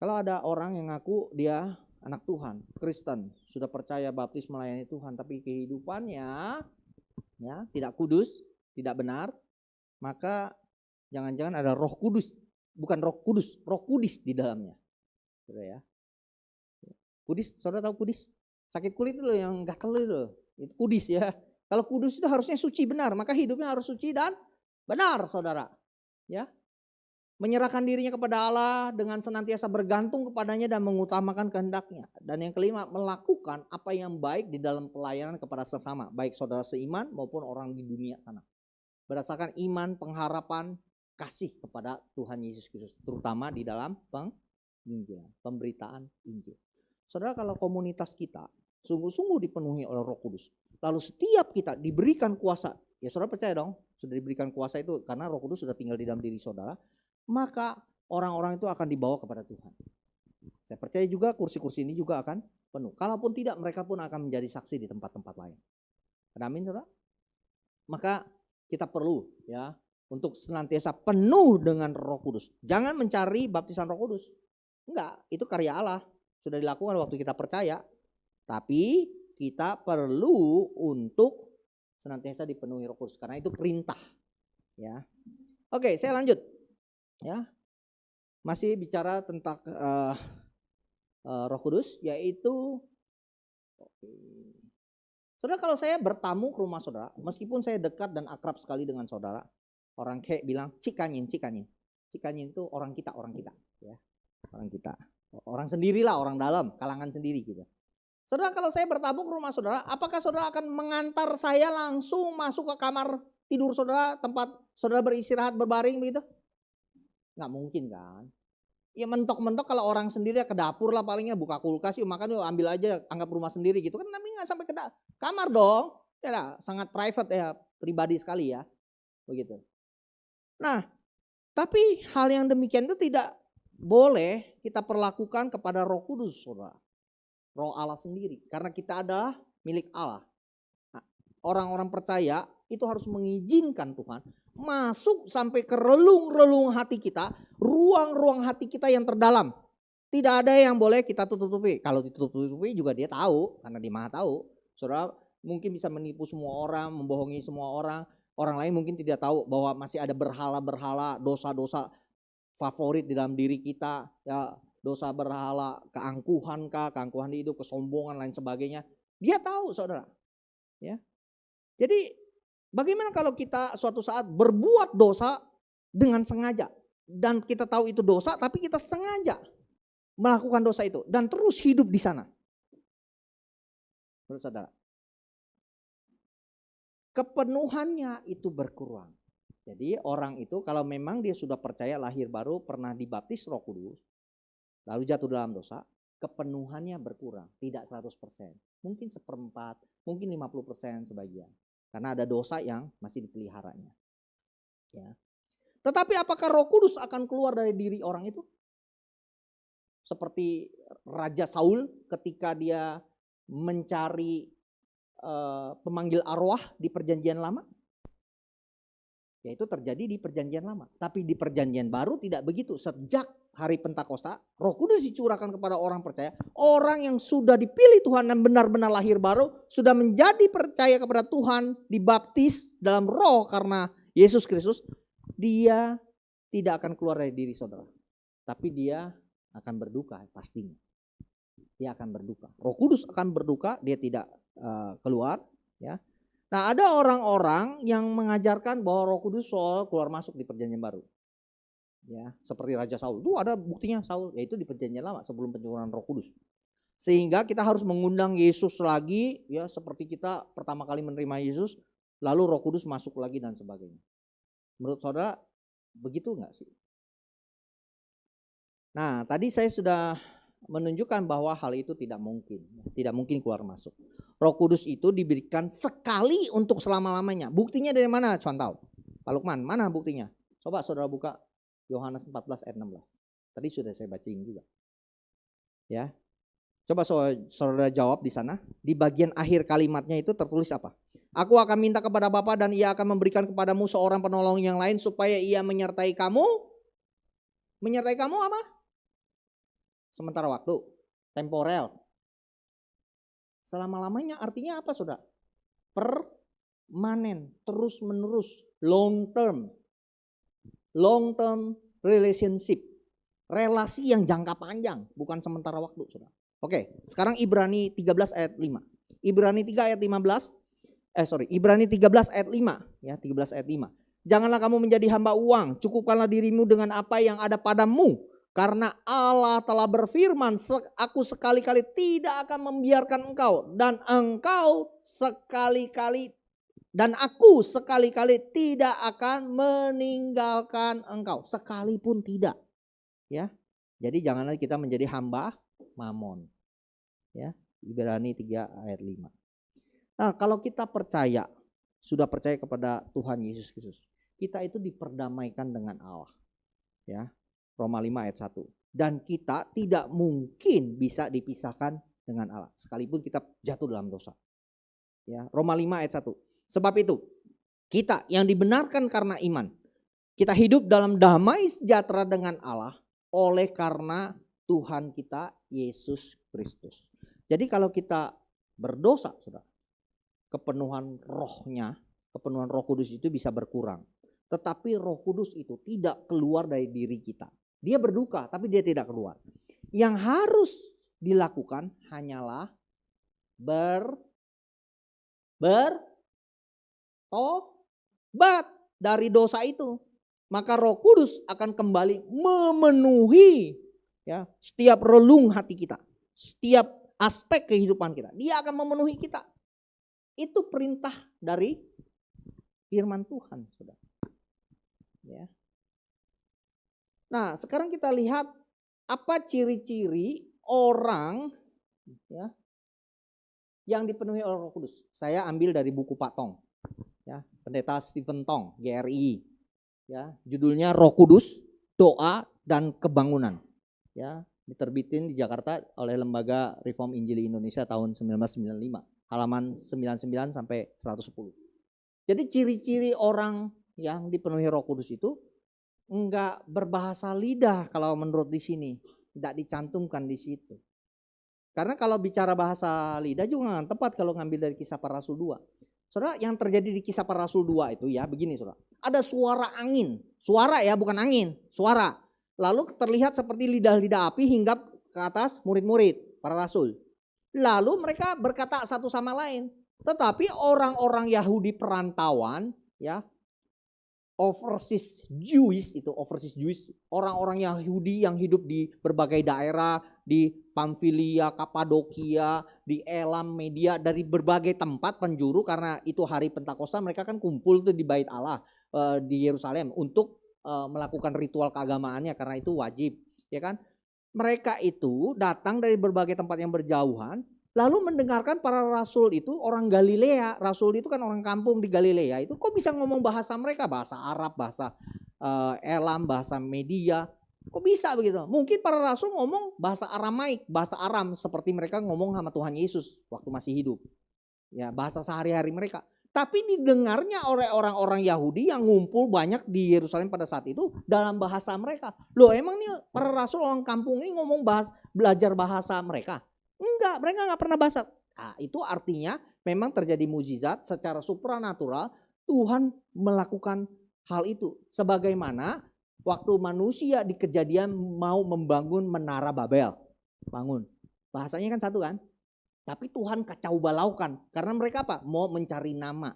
Kalau ada orang yang ngaku dia anak Tuhan, Kristen, sudah percaya baptis melayani Tuhan, tapi kehidupannya ya, tidak kudus, tidak benar, maka jangan-jangan ada Roh Kudus, bukan Roh Kudus, Roh Kudis di dalamnya. Saudara ya. Kudis, saudara tahu kudis? Sakit kulit itu loh yang gatal itu loh. Itu kudis ya. Kalau kudus itu harusnya suci benar, maka hidupnya harus suci dan benar, saudara. Ya. Menyerahkan dirinya kepada Allah dengan senantiasa bergantung kepadanya dan mengutamakan kehendaknya. Dan yang kelima, melakukan apa yang baik di dalam pelayanan kepada sesama, baik saudara seiman maupun orang di dunia sana. Berdasarkan iman, pengharapan, kasih kepada Tuhan Yesus Kristus, terutama di dalam penginjilan, pemberitaan Injil. Saudara, kalau komunitas kita sungguh-sungguh dipenuhi oleh Roh Kudus, lalu setiap kita diberikan kuasa, ya saudara percaya dong, sudah diberikan kuasa itu karena Roh Kudus sudah tinggal di dalam diri saudara, maka orang-orang itu akan dibawa kepada Tuhan. Saya percaya juga kursi-kursi ini juga akan penuh. Kalaupun tidak, mereka pun akan menjadi saksi di tempat-tempat lain. Amin, saudara? Maka kita perlu ya untuk senantiasa penuh dengan Roh Kudus. Jangan mencari baptisan Roh Kudus. Enggak, itu karya Allah. Sudah dilakukan waktu kita percaya. Tapi kita perlu untuk senantiasa dipenuhi Roh Kudus karena itu perintah. Ya. Oke, saya lanjut. Ya. Masih bicara tentang Roh Kudus, yaitu saudara, kalau saya bertamu ke rumah saudara, meskipun saya dekat dan akrab sekali dengan saudara, orang kayak bilang cikanyin. Cikanyin itu orang kita, ya. Orang kita. Orang sendirilah, orang dalam, kalangan sendiri gitu. Saudara, kalau saya bertamu ke rumah saudara, apakah saudara akan mengantar saya langsung masuk ke kamar tidur saudara, tempat saudara beristirahat, berbaring begitu? Nggak mungkin kan? Ya mentok-mentok kalau orang sendiri ke dapur lah, palingnya buka kulkas, yuk makan yuk, ambil aja, anggap rumah sendiri gitu kan, tapi nggak sampai ke kamar dong. Ya lah, sangat private ya, pribadi sekali ya, begitu. Nah, tapi hal yang demikian itu tidak boleh kita perlakukan kepada Roh Kudus, saudara. Roh Allah sendiri, karena kita adalah milik Allah. Nah, orang-orang percaya itu harus mengizinkan Tuhan masuk sampai ke relung-relung hati kita, ruang-ruang hati kita yang terdalam. Tidak ada yang boleh kita tutup-tutupi. Kalau ditutup-tutupi juga dia tahu, karena dia maha tahu. Saudara mungkin bisa menipu semua orang, membohongi semua orang. Orang lain mungkin tidak tahu bahwa masih ada berhala-berhala, dosa-dosa favorit di dalam diri kita, ya, dosa berhala, keangkuhan di hidup, kesombongan lain sebagainya. Dia tahu, saudara. Ya. Jadi bagaimana kalau kita suatu saat berbuat dosa dengan sengaja dan kita tahu itu dosa, tapi kita sengaja melakukan dosa itu dan terus hidup di sana. Saudara, kepenuhannya itu berkurang. Jadi orang itu kalau memang dia sudah percaya lahir baru, pernah dibaptis Roh Kudus, lalu jatuh dalam dosa, kepenuhannya berkurang, tidak 100%. Mungkin 1/4, mungkin 50% sebagian. Karena ada dosa yang masih dipeliharanya. Ya. Tetapi apakah Roh Kudus akan keluar dari diri orang itu? Seperti Raja Saul ketika dia mencari pemanggil arwah di perjanjian lama. Yaitu terjadi di perjanjian lama. Tapi di perjanjian baru tidak begitu. Sejak hari Pentakosta, Roh Kudus dicurahkan kepada orang percaya. Orang yang sudah dipilih Tuhan dan benar-benar lahir baru, sudah menjadi percaya kepada Tuhan, dibaptis dalam Roh karena Yesus Kristus, dia tidak akan keluar dari diri saudara. Tapi dia akan berduka pastinya. Dia akan berduka. Roh Kudus akan berduka, dia tidak keluar, ya. Nah, ada orang-orang yang mengajarkan bahwa Roh Kudus soal keluar masuk di perjanjian baru. Ya, seperti Raja Saul. Itu ada buktinya Saul, yaitu di perjanjian lama sebelum pencurahan Roh Kudus. Sehingga kita harus mengundang Yesus lagi, ya, seperti kita pertama kali menerima Yesus, lalu Roh Kudus masuk lagi dan sebagainya. Menurut saudara begitu enggak sih? Nah, tadi saya sudah menunjukkan bahwa hal itu tidak mungkin keluar masuk. Roh Kudus itu diberikan sekali untuk selama-lamanya. Buktinya dari mana? Contoh, Pak Lukman, mana buktinya? Coba saudara buka Yohanes 14 ayat 16. Tadi sudah saya bacain juga. Ya. Coba saudara jawab di sana. Di bagian akhir kalimatnya itu tertulis apa? Aku akan minta kepada Bapa dan ia akan memberikan kepadamu seorang penolong yang lain supaya ia menyertai kamu. Menyertai kamu apa? Sementara waktu, temporel. Selama-lamanya artinya apa saudara? permanen, terus menerus, long term relationship, relasi yang jangka panjang, bukan sementara waktu, saudara. Oke, sekarang Ibrani 13 ayat 5. Ibrani 3 ayat 15. Ibrani 13 ayat 5 ya, 13 ayat 5. Janganlah kamu menjadi hamba uang, cukupkanlah dirimu dengan apa yang ada padamu. Karena Allah telah berfirman, aku sekali-kali tidak akan membiarkan engkau, dan aku sekali-kali tidak akan meninggalkan engkau, sekalipun tidak. Ya, jadi janganlah kita menjadi hamba mamon. Ya, Ibrani 3 ayat 5. Nah, kalau kita sudah percaya kepada Tuhan Yesus Kristus, kita itu diperdamaikan dengan Allah. Ya, Roma 5 ayat 1. Dan kita tidak mungkin bisa dipisahkan dengan Allah, sekalipun kita jatuh dalam dosa. Ya, Roma 5 ayat 1. Sebab itu, kita yang dibenarkan karena iman, kita hidup dalam damai sejahtera dengan Allah oleh karena Tuhan kita Yesus Kristus. Jadi kalau kita berdosa, saudara, kepenuhan Roh Kudus itu bisa berkurang. Tetapi Roh Kudus itu tidak keluar dari diri kita. Dia berduka tapi dia tidak keluar. Yang harus dilakukan hanyalah bertobat dari dosa itu. Maka Roh Kudus akan kembali memenuhi ya setiap relung hati kita, setiap aspek kehidupan kita. Dia akan memenuhi kita. Itu perintah dari firman Tuhan, saudara. Ya. Nah, sekarang kita lihat apa ciri-ciri orang ya yang dipenuhi oleh Roh Kudus. Saya ambil dari buku Pak Tong, ya, Pendeta Stephen Tong, GRI. Ya, judulnya Roh Kudus, Doa dan Kebangunan. Ya, diterbitin di Jakarta oleh Lembaga Reform Injili Indonesia tahun 1995. Halaman 99 sampai 110. Jadi ciri-ciri orang yang dipenuhi Roh Kudus itu enggak berbahasa lidah kalau menurut di sini, tidak dicantumkan di situ. Karena kalau bicara bahasa lidah juga nggak tepat kalau ngambil dari Kisah Para Rasul 2. Saudara, yang terjadi di Kisah Para Rasul 2 itu ya begini, saudara. Ada suara angin, suara ya bukan angin, suara. Lalu terlihat seperti lidah-lidah api hinggap ke atas murid-murid para rasul. Lalu mereka berkata satu sama lain. Tetapi orang-orang Yahudi perantauan, ya, overseas Jewish, orang-orang Yahudi yang hidup di berbagai daerah, di Pamfilia, Kapadokia, di Elam, Media, dari berbagai tempat penjuru, karena itu hari Pentakosta, mereka kan kumpul tuh di Bait Allah di Yerusalem untuk melakukan ritual keagamaannya, karena itu wajib, ya kan? Mereka itu datang dari berbagai tempat yang berjauhan, lalu mendengarkan para rasul itu orang Galilea. Rasul itu kan orang kampung di Galilea, itu kok bisa ngomong bahasa mereka, bahasa Arab, bahasa Elam, bahasa Media. Kok bisa begitu? Mungkin para rasul ngomong bahasa Aramaik, bahasa Aram, seperti mereka ngomong sama Tuhan Yesus waktu masih hidup. Ya, bahasa sehari-hari mereka. Tapi didengarnya oleh orang-orang Yahudi yang ngumpul banyak di Yerusalem pada saat itu dalam bahasa mereka. Loh, emang nih para rasul orang kampung ini ngomong belajar bahasa mereka? Enggak, mereka enggak pernah bahasa. Nah, itu artinya memang terjadi mukjizat secara supranatural. Tuhan melakukan hal itu. Sebagaimana waktu manusia di Kejadian mau membangun menara Babel. Bangun. Bahasanya kan satu kan? Tapi Tuhan kacau balaukan. Karena mereka apa? Mau mencari nama.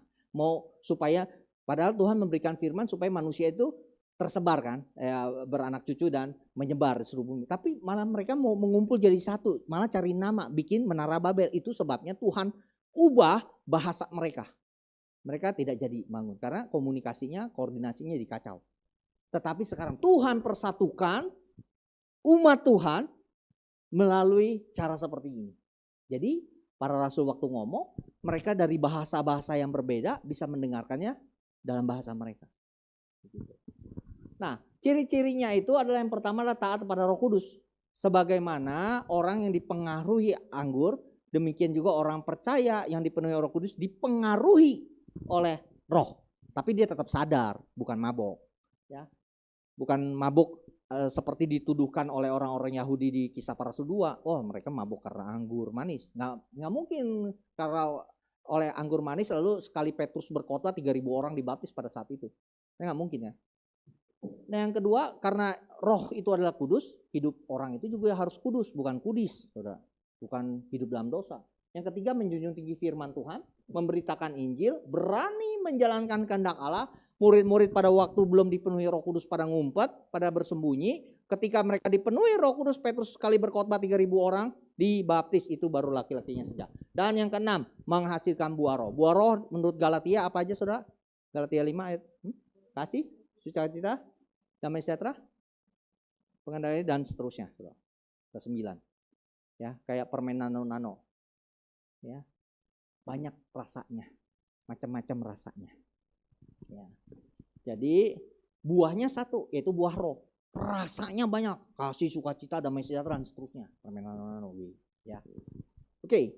Padahal Tuhan memberikan firman supaya manusia itu tersebar kan. Beranak cucu dan menyebar di seluruh bumi. Tapi malah mereka mau mengumpul jadi satu. Malah cari nama, bikin menara Babel. Itu sebabnya Tuhan ubah bahasa mereka. Mereka tidak jadi bangun. Karena komunikasinya, koordinasinya dikacau. Tetapi sekarang Tuhan persatukan umat Tuhan melalui cara seperti ini. Jadi para rasul waktu ngomong, mereka dari bahasa-bahasa yang berbeda bisa mendengarkannya dalam bahasa mereka. Nah, ciri-cirinya itu adalah yang pertama adalah taat kepada Roh Kudus. Sebagaimana orang yang dipengaruhi anggur, demikian juga orang percaya yang dipenuhi Roh Kudus dipengaruhi oleh Roh. Tapi dia tetap sadar, bukan mabok. Ya, bukan mabuk seperti dituduhkan oleh orang-orang Yahudi di Kisah Para Rasul 2. Oh, mereka mabuk karena anggur manis. Nggak mungkin karena oleh anggur manis lalu sekali Petrus berkhotbah 3.000 orang dibaptis pada saat itu. Nggak mungkin ya. Nah yang kedua, karena roh itu adalah kudus, hidup orang itu juga harus kudus, bukan kudis, saudara. Bukan hidup dalam dosa. Yang ketiga, menjunjung tinggi firman Tuhan, memberitakan Injil, berani menjalankan kehendak Allah. Murid-murid pada waktu belum dipenuhi Roh Kudus pada ngumpet, pada bersembunyi. Ketika mereka dipenuhi Roh Kudus, Petrus sekali berkhotbah 3.000 orang dibaptis, itu baru laki-lakinya saja. Dan yang keenam, menghasilkan buah roh. Buah roh menurut Galatia apa aja, saudara? Galatia 5 ayat kasih, sukacita, damai sejahtera, pengendalian dan seterusnya, saudara. Ke 9. Ya, kayak permen nano-nano. Ya. Banyak rasanya, macam-macam rasanya. Ya. Jadi buahnya satu, yaitu buah roh. Rasanya banyak, kasih, sukacita, damai sejahtera dan seterusnya. Permen nano-nano. Ya. Oke.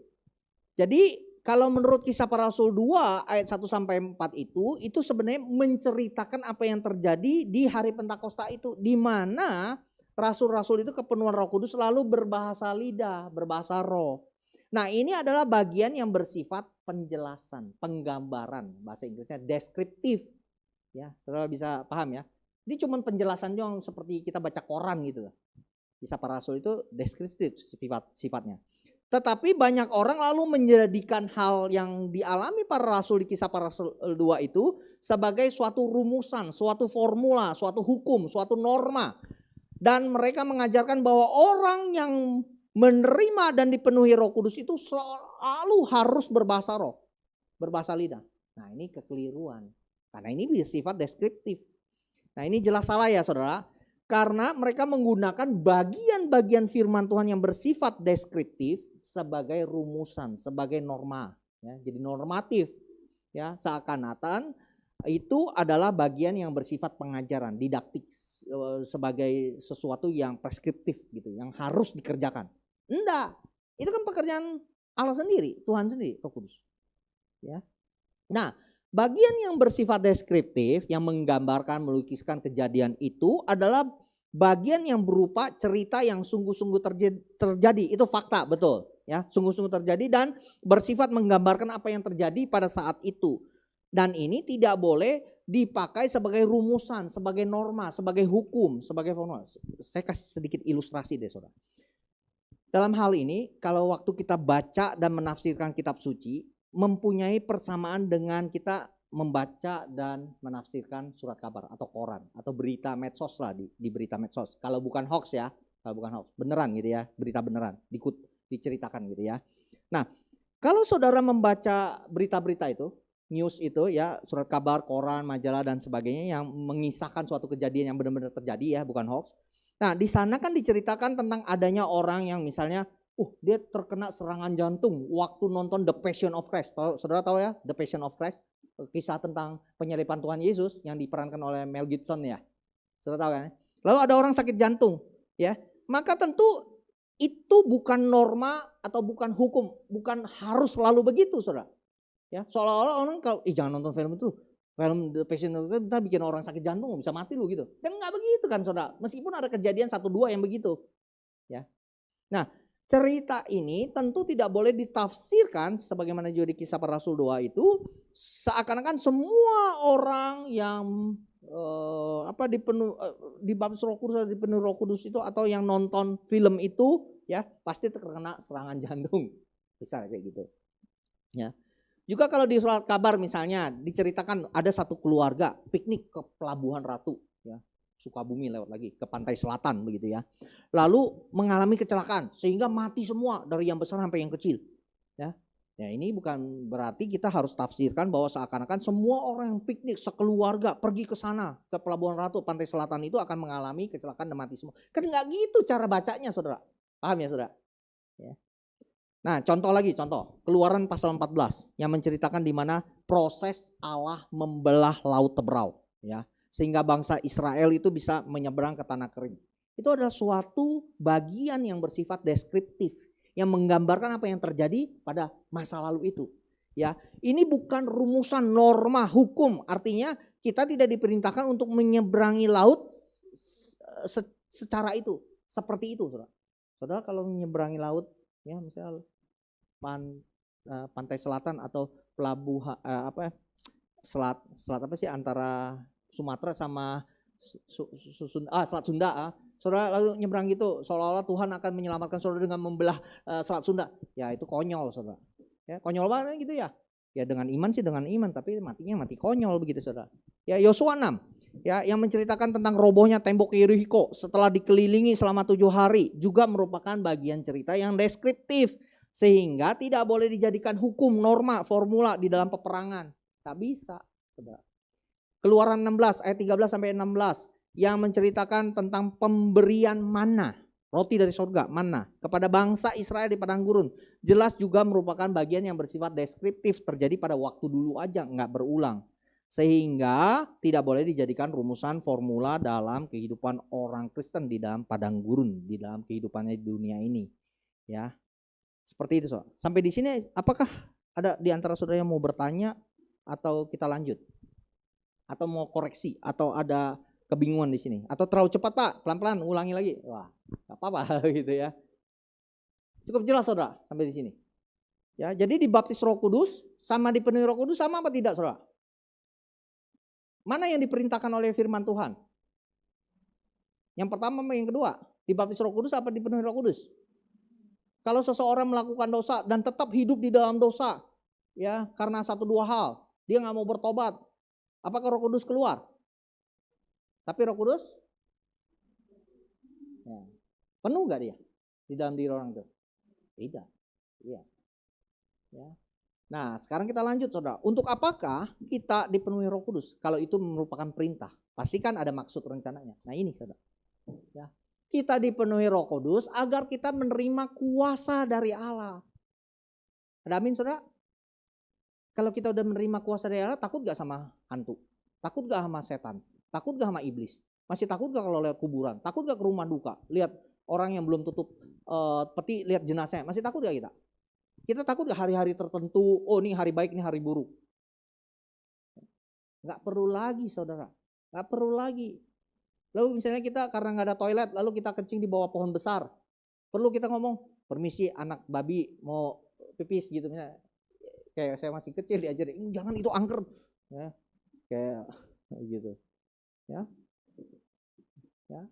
Jadi kalau menurut Kisah Para Rasul 2 ayat 1 sampai 4 itu sebenarnya menceritakan apa yang terjadi di hari Pentakosta itu, di mana rasul-rasul itu kepenuhan Roh Kudus lalu berbahasa lidah, berbahasa roh. Nah, ini adalah bagian yang bersifat penjelasan, penggambaran, bahasa Inggrisnya deskriptif. Ya, saudara bisa paham ya. Ini cuma penjelasan yang seperti kita baca koran gitu. Kisah Para Rasul itu deskriptif sifatnya. Tetapi banyak orang lalu menjadikan hal yang dialami para rasul di Kisah Para Rasul 2 itu sebagai suatu rumusan, suatu formula, suatu hukum, suatu norma. Dan mereka mengajarkan bahwa orang yang menerima dan dipenuhi Roh Kudus itu selalu harus berbahasa roh, berbahasa lidah. Nah, ini kekeliruan. Karena ini bersifat deskriptif. Nah, ini jelas salah ya, saudara. Karena mereka menggunakan bagian-bagian firman Tuhan yang bersifat deskriptif sebagai rumusan, sebagai norma, ya, jadi normatif, ya, seakan-akan itu adalah bagian yang bersifat pengajaran, didaktik, sebagai sesuatu yang preskriptif gitu, yang harus dikerjakan. Enggak, itu kan pekerjaan Allah sendiri, Tuhan sendiri, Roh Kudus. Ya. Nah, bagian yang bersifat deskriptif, yang menggambarkan, melukiskan kejadian itu adalah bagian yang berupa cerita yang sungguh-sungguh terjadi, itu fakta, betul. Ya, sungguh-sungguh terjadi dan bersifat menggambarkan apa yang terjadi pada saat itu. Dan ini tidak boleh dipakai sebagai rumusan, sebagai norma, sebagai hukum, sebagai formula. Saya kasih sedikit ilustrasi deh, saudara. Dalam hal ini, kalau waktu kita baca dan menafsirkan kitab suci, mempunyai persamaan dengan kita membaca dan menafsirkan surat kabar atau koran atau berita medsos lah, di berita medsos. Kalau bukan hoax ya, kalau bukan hoax, beneran gitu ya, berita beneran, diceritakan gitu ya. Nah, kalau saudara membaca berita-berita itu, news itu ya, surat kabar, koran, majalah dan sebagainya yang mengisahkan suatu kejadian yang benar-benar terjadi ya, bukan hoax. Nah, di sana kan diceritakan tentang adanya orang yang misalnya dia terkena serangan jantung waktu nonton The Passion of Christ. Saudara tahu ya, The Passion of Christ, kisah tentang penyaliban Tuhan Yesus yang diperankan oleh Mel Gibson ya. Saudara tahu kan? Lalu ada orang sakit jantung ya. Maka tentu itu bukan norma atau bukan hukum, bukan harus selalu begitu, saudara. Ya, seolah-olah orang kalau jangan nonton film itu, film The Passion of Christ, kita bikin orang sakit jantung bisa mati lu gitu. Dan nggak begitu kan, saudara. Meskipun ada kejadian 1-2 yang begitu, ya. Nah, cerita ini tentu tidak boleh ditafsirkan sebagaimana juga di Kisah Para Rasul 2 itu seakan-akan semua orang yang dibaptis Roh Kudus atau dipenuhi Roh Kudus itu atau yang nonton film itu ya pasti terkena serangan jantung. Bisa kayak gitu. Ya. Juga kalau di surat kabar misalnya diceritakan ada satu keluarga piknik ke Pelabuhan Ratu ya. Sukabumi lewat lagi ke pantai selatan begitu ya. Lalu mengalami kecelakaan sehingga mati semua dari yang besar sampai yang kecil. Ya. Ya ini bukan berarti kita harus tafsirkan bahwa seakan-akan semua orang yang piknik sekeluarga pergi ke sana ke Pelabuhan Ratu pantai selatan itu akan mengalami kecelakaan dan mati semua. Kan nggak gitu cara bacanya, saudara. Paham ya, saudara? Ya. Nah, contoh lagi, Keluaran pasal 14 yang menceritakan di mana proses Allah membelah laut Teberau, ya. Sehingga bangsa Israel itu bisa menyeberang ke tanah kering. Itu adalah suatu bagian yang bersifat deskriptif yang menggambarkan apa yang terjadi pada masa lalu itu. Ya, ini bukan rumusan norma hukum, artinya kita tidak diperintahkan untuk menyeberangi laut secara itu, seperti itu, saudara. Saudara kalau menyeberangi laut, ya misal pantai selatan atau pelabuhan selat apa sih antara Sumatera sama Selat Sunda. Saudara lalu nyebrang gitu, seolah-olah Tuhan akan menyelamatkan saudara dengan membelah Selat Sunda. Ya itu konyol saudara. Ya konyol banget gitu ya. Ya dengan iman sih dengan iman, tapi matinya mati konyol begitu saudara. Ya Yosua 6 ya yang menceritakan tentang robohnya tembok Yeriko setelah dikelilingi selama 7 hari juga merupakan bagian cerita yang deskriptif sehingga tidak boleh dijadikan hukum, norma, formula di dalam peperangan. Tak bisa, saudara. Keluaran 16 ayat 13 sampai 16 yang menceritakan tentang pemberian mana, roti dari surga, mana kepada bangsa Israel di padang gurun. Jelas juga merupakan bagian yang bersifat deskriptif, terjadi pada waktu dulu aja, enggak berulang. Sehingga tidak boleh dijadikan rumusan formula dalam kehidupan orang Kristen di dalam padang gurun, di dalam kehidupannya di dunia ini. Ya, seperti itu soal. Sampai di sini, apakah ada di antara saudara yang mau bertanya atau kita lanjut? Atau mau koreksi? Atau ada kebingungan di sini? Atau terlalu cepat Pak? Pelan-pelan, ulangi lagi. Wah, nggak apa-apa gitu ya. Cukup jelas saudara sampai di sini. Ya, jadi dibaptis Roh Kudus sama dipenuhi Roh Kudus sama apa tidak saudara? Mana yang diperintahkan oleh firman Tuhan? Yang pertama apa yang kedua? Dibaptis Roh Kudus apa dipenuhi Roh Kudus? Kalau seseorang melakukan dosa dan tetap hidup di dalam dosa, ya karena 1-2 hal, dia nggak mau bertobat, apakah Roh Kudus keluar? Tapi Roh Kudus ya, penuh nggak dia di dalam diri orang itu? Tidak. Iya. Ya. Nah, sekarang kita lanjut saudara. Untuk apakah kita dipenuhi Roh Kudus? Kalau itu merupakan perintah, pastikan ada maksud rencananya. Nah ini saudara. Ya. Kita dipenuhi Roh Kudus agar kita menerima kuasa dari Allah. Ada amin saudara? Kalau kita udah menerima kuasa dari Allah, takut gak sama hantu? Takut gak sama setan? Takut gak sama iblis? Masih takut gak kalau lihat kuburan? Takut gak ke rumah duka? Lihat orang yang belum tutup peti, lihat jenazahnya. Masih takut gak kita? Kita takut gak hari-hari tertentu, oh ini hari baik, ini hari buruk. Gak perlu lagi saudara, gak perlu lagi. Lalu misalnya kita karena gak ada toilet, lalu kita kencing di bawah pohon besar. Perlu kita ngomong, permisi anak babi mau pipis gitu. Misalnya. Kayak saya masih kecil diajarin, jangan itu angker. Ya, kayak gitu. Ya. Ya.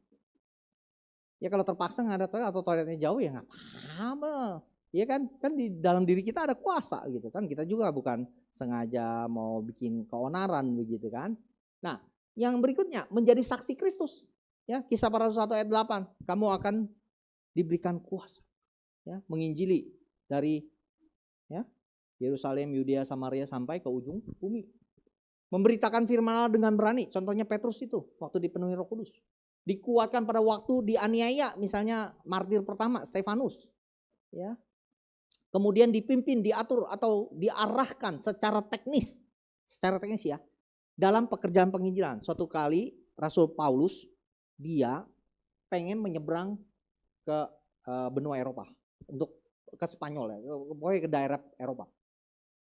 Ya kalau terpaksa nggak ada toilet atau toiletnya jauh ya nggak apa-apa. Iya kan di dalam diri kita ada kuasa gitu kan. Kita juga bukan sengaja mau bikin keonaran begitu kan. Nah, yang berikutnya menjadi saksi Kristus. Ya, Kisah Para Rasul 1 ayat 8. Kamu akan diberikan kuasa ya, menginjili dari ya, Yerusalem, Yudea, Samaria sampai ke ujung bumi. Memberitakan firman Allah dengan berani. Contohnya Petrus itu waktu dipenuhi Roh Kudus. Dikuatkan pada waktu dianiaya, misalnya martir pertama Stefanus. Ya. Kemudian dipimpin, diatur atau diarahkan secara teknis ya dalam pekerjaan penginjilan. Suatu kali Rasul Paulus dia pengen menyeberang ke benua Eropa untuk ke Spanyol ya, pokoknya ke daerah Eropa.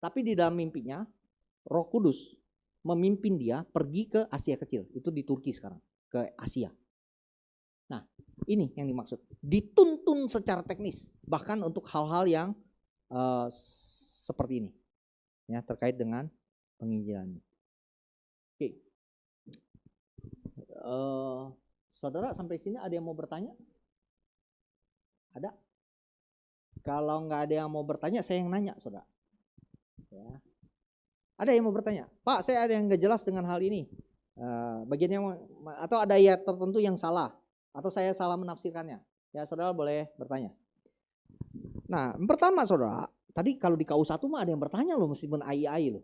Tapi di dalam mimpinya Roh Kudus memimpin dia pergi ke Asia Kecil, itu di Turki sekarang, ke Asia. Nah, ini yang dimaksud. Dituntun secara teknis, bahkan untuk hal-hal yang seperti ini, ya terkait dengan penginjilan. Oke, saudara sampai sini ada yang mau bertanya? Ada? Kalau nggak ada yang mau bertanya, saya yang nanya, saudara. Ya. Ada yang mau bertanya, Pak, saya ada yang nggak jelas dengan hal ini. Bagian yang atau ada ayat tertentu yang salah, atau saya salah menafsirkannya. Ya, saudara boleh bertanya. Nah, pertama saudara, tadi kalau di KU1 mah ada yang bertanya loh, meskipun AI loh.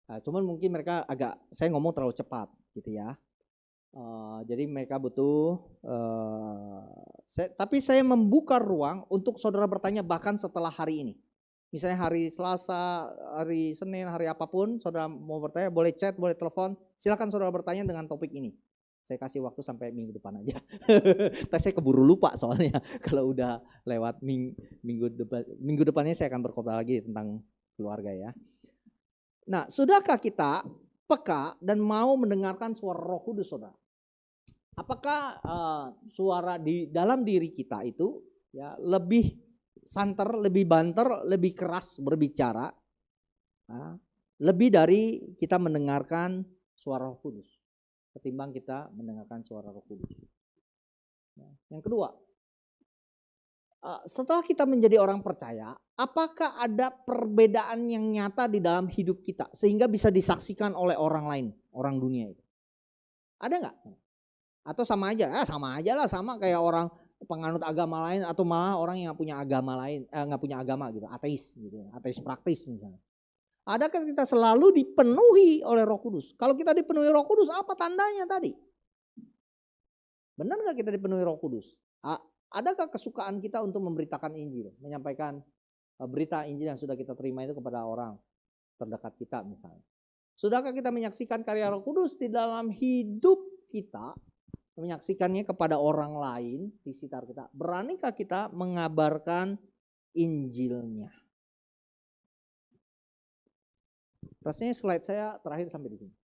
Nah, cuman mungkin mereka saya ngomong terlalu cepat gitu ya. Jadi mereka butuh, tapi saya membuka ruang untuk saudara bertanya bahkan setelah hari ini. Misalnya hari Selasa, hari Senin, hari apapun, saudara mau bertanya, boleh chat, boleh telepon, silakan saudara bertanya dengan topik ini. Saya kasih waktu sampai minggu depan aja. Tapi saya keburu lupa soalnya kalau udah lewat minggu depannya saya akan berkhotbah lagi tentang keluarga ya. Nah, sudahkah kita peka dan mau mendengarkan suara Roh Kudus, saudara? Apakah suara di dalam diri kita itu ya lebih santer, lebih banter, lebih keras berbicara, lebih dari kita mendengarkan suara Roh Kudus ketimbang kita mendengarkan suara Roh Kudus. Yang kedua, setelah kita menjadi orang percaya, apakah ada perbedaan yang nyata di dalam hidup kita sehingga bisa disaksikan oleh orang lain, orang dunia itu? Ada nggak? Atau sama aja? Sama aja lah, sama kayak orang penganut agama lain atau malah orang yang punya agama lain, nggak punya agama gitu, ateis gitu, ateis praktis misalnya. Adakah kita selalu dipenuhi oleh Roh Kudus? Kalau kita dipenuhi Roh Kudus, apa tandanya tadi? Benar nggak kita dipenuhi Roh Kudus? Adakah kesukaan kita untuk memberitakan Injil, menyampaikan berita Injil yang sudah kita terima itu kepada orang terdekat kita misalnya? Sudahkah kita menyaksikan karya Roh Kudus di dalam hidup kita, menyaksikannya kepada orang lain di sekitar kita? Beranikah kita mengabarkan Injilnya? Rasanya slide saya terakhir sampai di sini.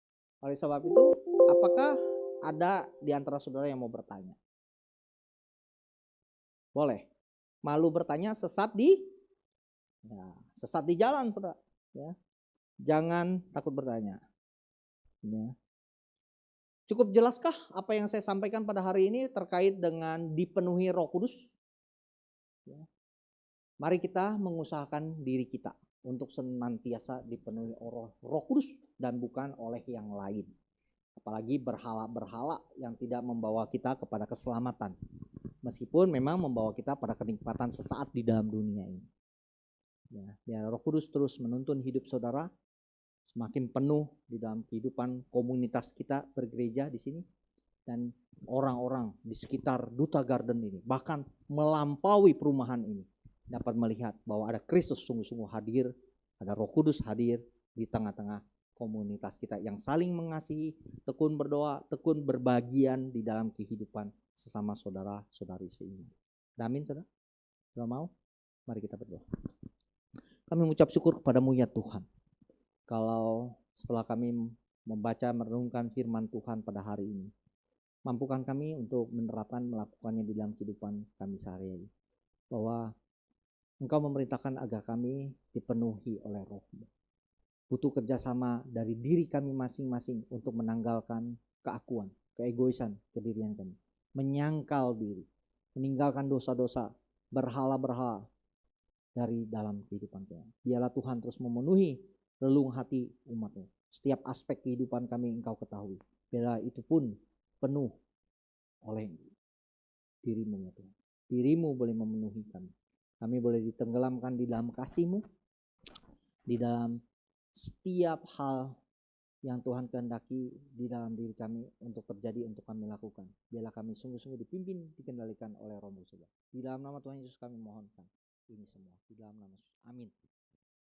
Oleh sebab itu, apakah ada di antara saudara yang mau bertanya? Boleh. Malu bertanya, sesat di jalan, saudara. Ya. Jangan takut bertanya. Ya. Cukup jelaskah apa yang saya sampaikan pada hari ini terkait dengan dipenuhi Roh Kudus? Ya. Mari kita mengusahakan diri kita untuk senantiasa dipenuhi Roh Kudus dan bukan oleh yang lain. Apalagi berhala-berhala yang tidak membawa kita kepada keselamatan. Meskipun memang membawa kita pada kenikmatan sesaat di dalam dunia ini. Ya, biar Roh Kudus terus menuntun hidup saudara semakin penuh di dalam kehidupan komunitas kita bergereja di sini dan orang-orang di sekitar Duta Garden ini, bahkan melampaui perumahan ini, dapat melihat bahwa ada Kristus sungguh-sungguh hadir, ada Roh Kudus hadir di tengah-tengah komunitas kita yang saling mengasihi, tekun berdoa, tekun berbagian di dalam kehidupan sesama saudara-saudari seiman. Amin, saudara? Saudara mau? Mari kita berdoa. Kami mengucap syukur kepadamu ya Tuhan. Kalau setelah kami membaca merenungkan firman Tuhan pada hari ini, mampukan kami untuk melakukannya di dalam kehidupan kami sehari-hari. Bahwa Engkau memerintahkan agar kami dipenuhi oleh Roh-Mu. Butuh kerjasama dari diri kami masing-masing untuk menanggalkan keakuan, keegoisan, kedirian kami. Menyangkal diri, meninggalkan dosa-dosa, berhala-berhala dari dalam kehidupan kami. Biarlah Tuhan terus memenuhi relung hati umat-Mu. Setiap aspek kehidupan kami Engkau ketahui. Biarlah itu pun penuh oleh diri-Mu ya Tuhan. Diri-Mu boleh memenuhi kami. Kami boleh ditenggelamkan di dalam kasih-Mu, di dalam setiap hal yang Tuhan kehendaki di dalam diri kami untuk terjadi, untuk kami lakukan. Biarlah kami sungguh-sungguh dipimpin, dikendalikan oleh Roh-Mu. Di dalam nama Tuhan Yesus kami mohonkan ini semua. Di dalam nama Yesus. Amin.